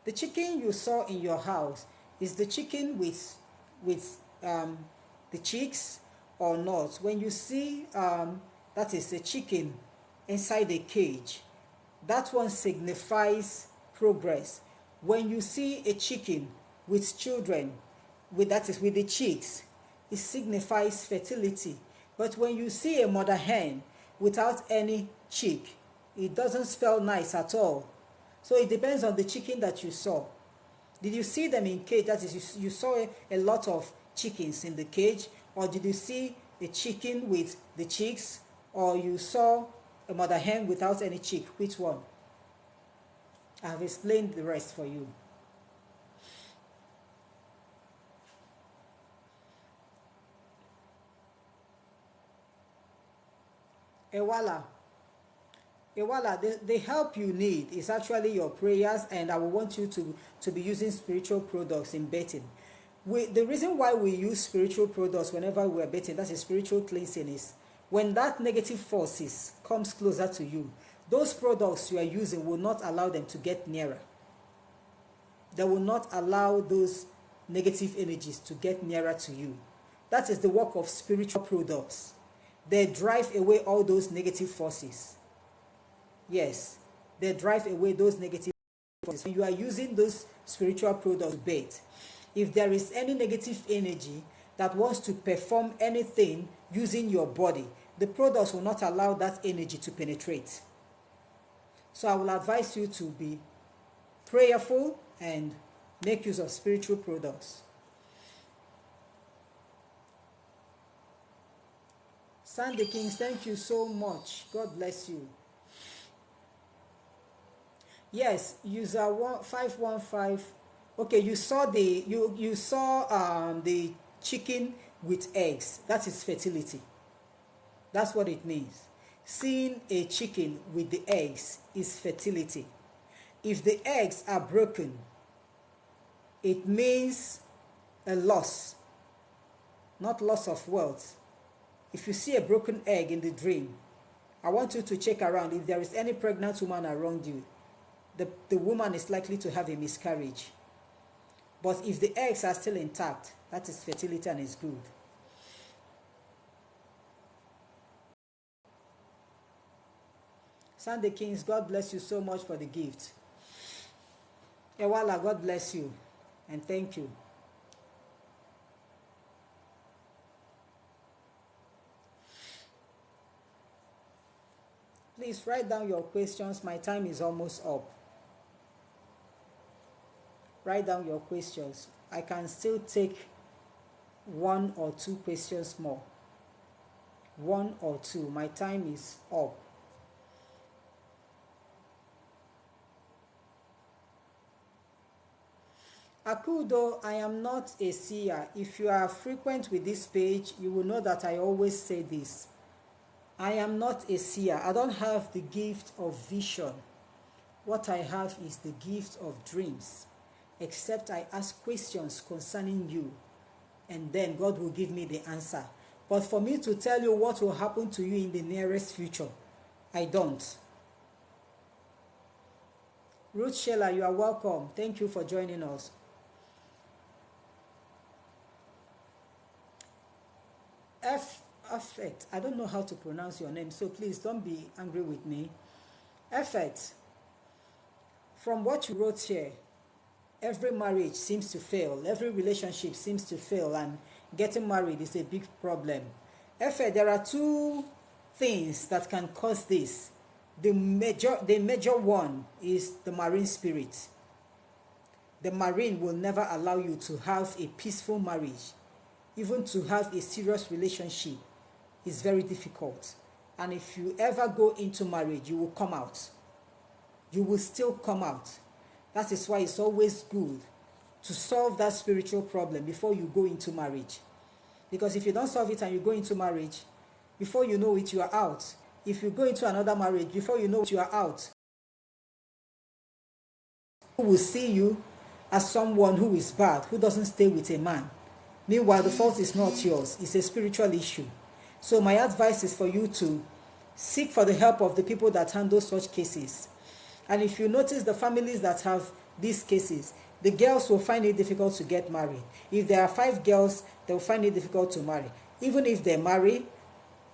The chicken you saw in your house is the chicken with the chicks or not. When you see that is a chicken inside a cage, that one signifies progress. When you see a chicken with children, with the chicks, it signifies fertility. But when you see a mother hen without any chick, it doesn't spell nice at all. So it depends on the chicken that you saw. Did you see them in cage? That is, you saw a lot of chickens in the cage, or did you see a chicken with the chicks, or you saw a mother hen without any chick? Which one? I have explained the rest for you. Ewala. The help you need is actually your prayers, and I will want you to be using spiritual products in betting. The reason why we use spiritual products whenever we are betting, that is spiritual cleansing, is when that negative forces comes closer to you, those products you are using will not allow them to get nearer. They will not allow those negative energies to get nearer to you. That is the work of spiritual products. They drive away all those negative forces. Yes, they drive away those negative forces. When you are using those spiritual products to bathe, if there is any negative energy that wants to perform anything using your body, the products will not allow that energy to penetrate. So I will advise you to be prayerful and make use of spiritual products. Sandy Kings, thank you so much. God bless you. Yes, user 515. Okay, you saw the chicken with eggs. That is fertility. That's what it means. Seeing a chicken with the eggs is fertility. If the eggs are broken, it means a loss, not loss of wealth. If you see a broken egg in the dream, I want you to check around. If there is any pregnant woman around you, the woman is likely to have a miscarriage. But if the eggs are still intact, that is fertility and is good. Sunday Kings, God bless you so much for the gift. Ewala, God bless you and thank you. Please write down your questions. My time is almost up. Write down your questions. I can still take 1 or 2 questions more. 1 or 2. My time is up. Akudo, I am not a seer. If you are frequent with this page, you will know that I always say this. I am not a seer. I don't have the gift of vision. What I have is the gift of dreams. Except I ask questions concerning you, and then God will give me the answer. But for me to tell you what will happen to you in the nearest future, I don't. Ruth Sheila, you are welcome. Thank you for joining us. Effect. I don't know how to pronounce your name, so please don't be angry with me. Effect. From what you wrote here, every marriage seems to fail. Every relationship seems to fail, and getting married is a big problem. Effect. There are 2 things that can cause this. The major one is the marine spirit. The marine will never allow you to have a peaceful marriage. Even to have a serious relationship is very difficult. And if you ever go into marriage, you will come out. You will still come out. That is why it's always good to solve that spiritual problem before you go into marriage. Because if you don't solve it and you go into marriage, before you know it, you are out. If you go into another marriage, before you know it, you are out. Who will see you as someone who is bad, who doesn't stay with a man. Meanwhile, the fault is not yours. It's a spiritual issue. So my advice is for you to seek for the help of the people that handle such cases. And if you notice the families that have these cases, the girls will find it difficult to get married. If there are 5 girls, they will find it difficult to marry. Even if they marry,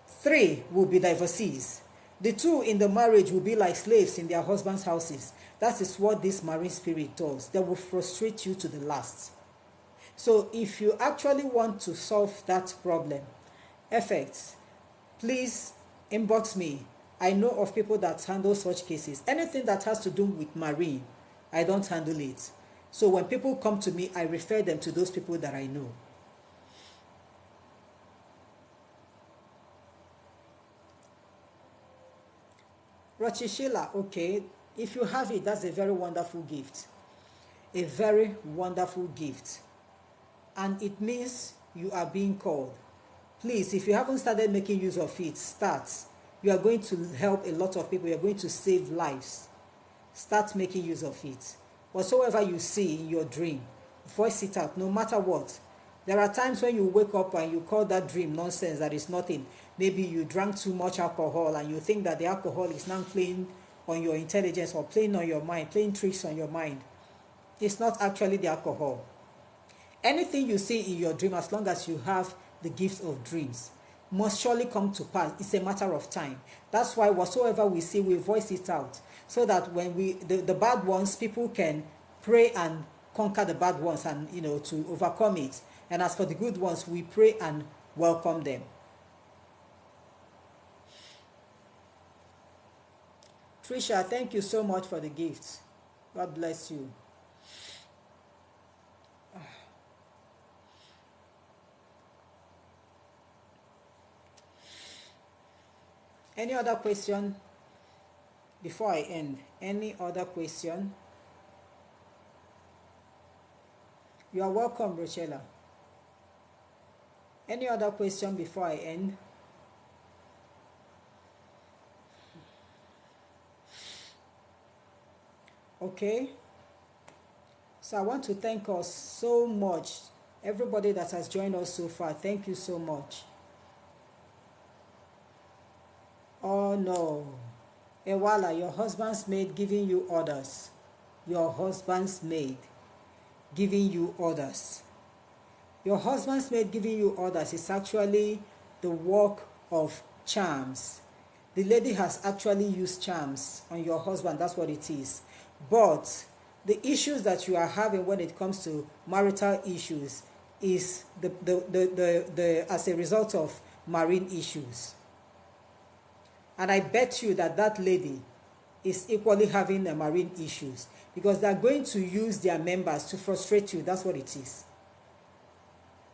3 will be divorcees. The 2 in the marriage will be like slaves in their husbands' houses. That is what this marine spirit does. They will frustrate you to the last. So if you actually want to solve that problem, effects, please inbox me. I know of people that handle such cases. Anything that has to do with marine, I don't handle it. So when people come to me, I refer them to those people that I know. Rochishila, okay, if you have it, that's a very wonderful gift. A very wonderful gift. And it means you are being called. Please, if you haven't started making use of it, start. You are going to help a lot of people. You are going to save lives. Start making use of it. Whatsoever you see in your dream, voice it out, no matter what. There are times when you wake up and you call that dream nonsense, that is nothing. Maybe you drank too much alcohol and you think that the alcohol is now playing on your intelligence or playing on your mind, playing tricks on your mind. It's not actually the alcohol. Anything you see in your dream, as long as you have the gift of dreams, must surely come to pass. It's a matter of time. That's why whatsoever we see, we voice it out, so that when the bad ones, people can pray and conquer the bad ones, and to overcome it. And as for the good ones, we pray and welcome them. Trisha, thank you so much for the gift. God bless you. Any other question before I end? Any other question? You are welcome, Rochella. Any other question before I end? Okay. So I want to thank us so much. Everybody that has joined us so far, thank you so much. Oh no. Ewala, your husband's maid giving you orders. Your husband's maid giving you orders. Your husband's maid giving you orders is actually the work of charms. The lady has actually used charms on your husband. That's what it is. But the issues that you are having when it comes to marital issues is as a result of marine issues. And I bet you that that lady is equally having the marine issues, because they are going to use their members to frustrate you. That's what it is.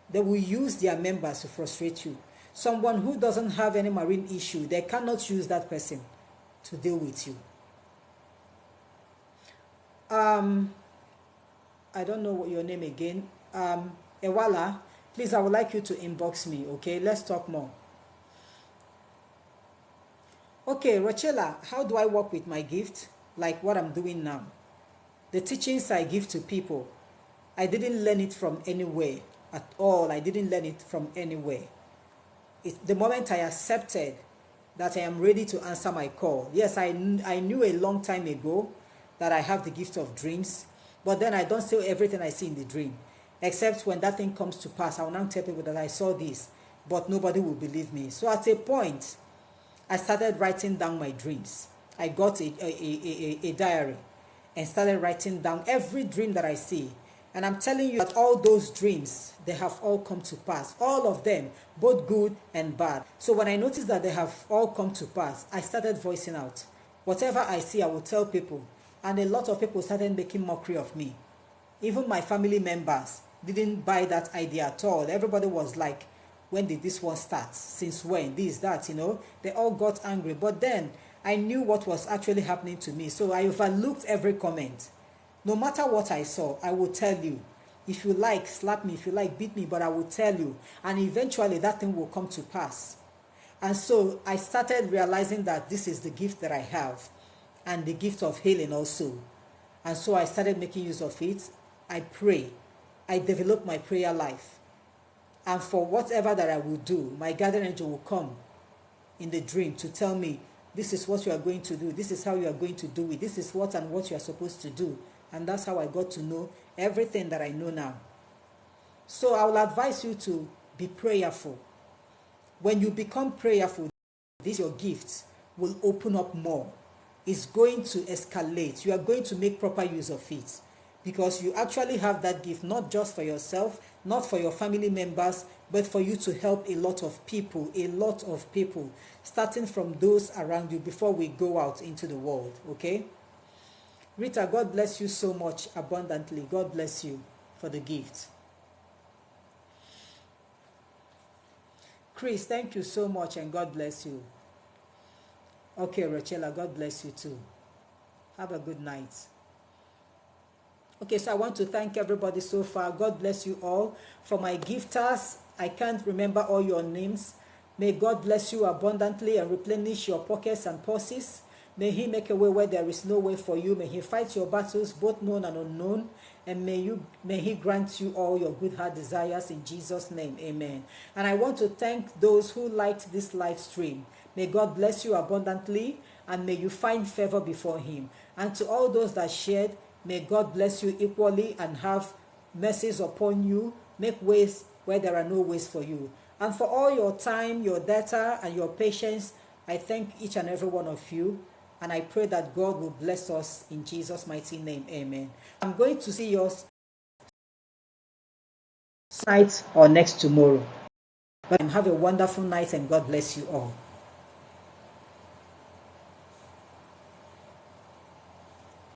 They will use their members to frustrate you. Someone who doesn't have any marine issue, they cannot use that person to deal with you. I don't know what your name again. Ewala, please, I would like you to inbox me, okay? Let's talk more. Okay, Rochella, how do I work with my gift? Like what I'm doing now. The teachings I give to people, I didn't learn it from anywhere at all. I didn't learn it from anywhere. The moment I accepted that I am ready to answer my call. Yes, I knew a long time ago that I have the gift of dreams, but then I don't say everything I see in the dream. Except when that thing comes to pass, I will now tell people that I saw this, but nobody will believe me. So at a point, I started writing down my dreams. I got a diary and started writing down every dream that I see. And I'm telling you that all those dreams, they have all come to pass. All of them, both good and bad. So when I noticed that they have all come to pass, I started voicing out. Whatever I see, I will tell people. And a lot of people started making mockery of me. Even my family members didn't buy that idea at all. Everybody was like, when did this one start? Since when? This, that, They all got angry. But then I knew what was actually happening to me. So I overlooked every comment. No matter what I saw, I will tell you. If you like, slap me. If you like, beat me. But I will tell you. And eventually that thing will come to pass. And so I started realizing that this is the gift that I have. And the gift of healing also. And so I started making use of it. I pray. I develop my prayer life. And for whatever that I will do, my guardian angel will come in the dream to tell me, this is what you are going to do. This is how you are going to do it. This is what and what you are supposed to do. And that's how I got to know everything that I know now. So I will advise you to be prayerful. When you become prayerful, your gifts will open up more. It's going to escalate. You are going to make proper use of it. Because you actually have that gift, not just for yourself, not for your family members, but for you to help a lot of people, starting from those around you before we go out into the world, okay? Rita, God bless you so much abundantly. God bless you for the gift. Chris, thank you so much and God bless you. Okay, Rochella, God bless you too. Have a good night. Okay, so I want to thank everybody so far. God bless you all. For my gifters, I can't remember all your names. May God bless you abundantly and replenish your pockets and purses. May He make a way where there is no way for you. May He fight your battles, both known and unknown. And may He grant you all your good heart desires in Jesus' name. Amen. And I want to thank those who liked this live stream. May God bless you abundantly. and may you find favor before him. And to all those that shared, may God bless you equally and have mercies upon you, make ways where there are no ways for you. And for all your time, your data, and your patience, I thank each and every one of you. And I pray that God will bless us in Jesus' mighty name. Amen. I'm going to see you tonight or next tomorrow. But have a wonderful night and God bless you all.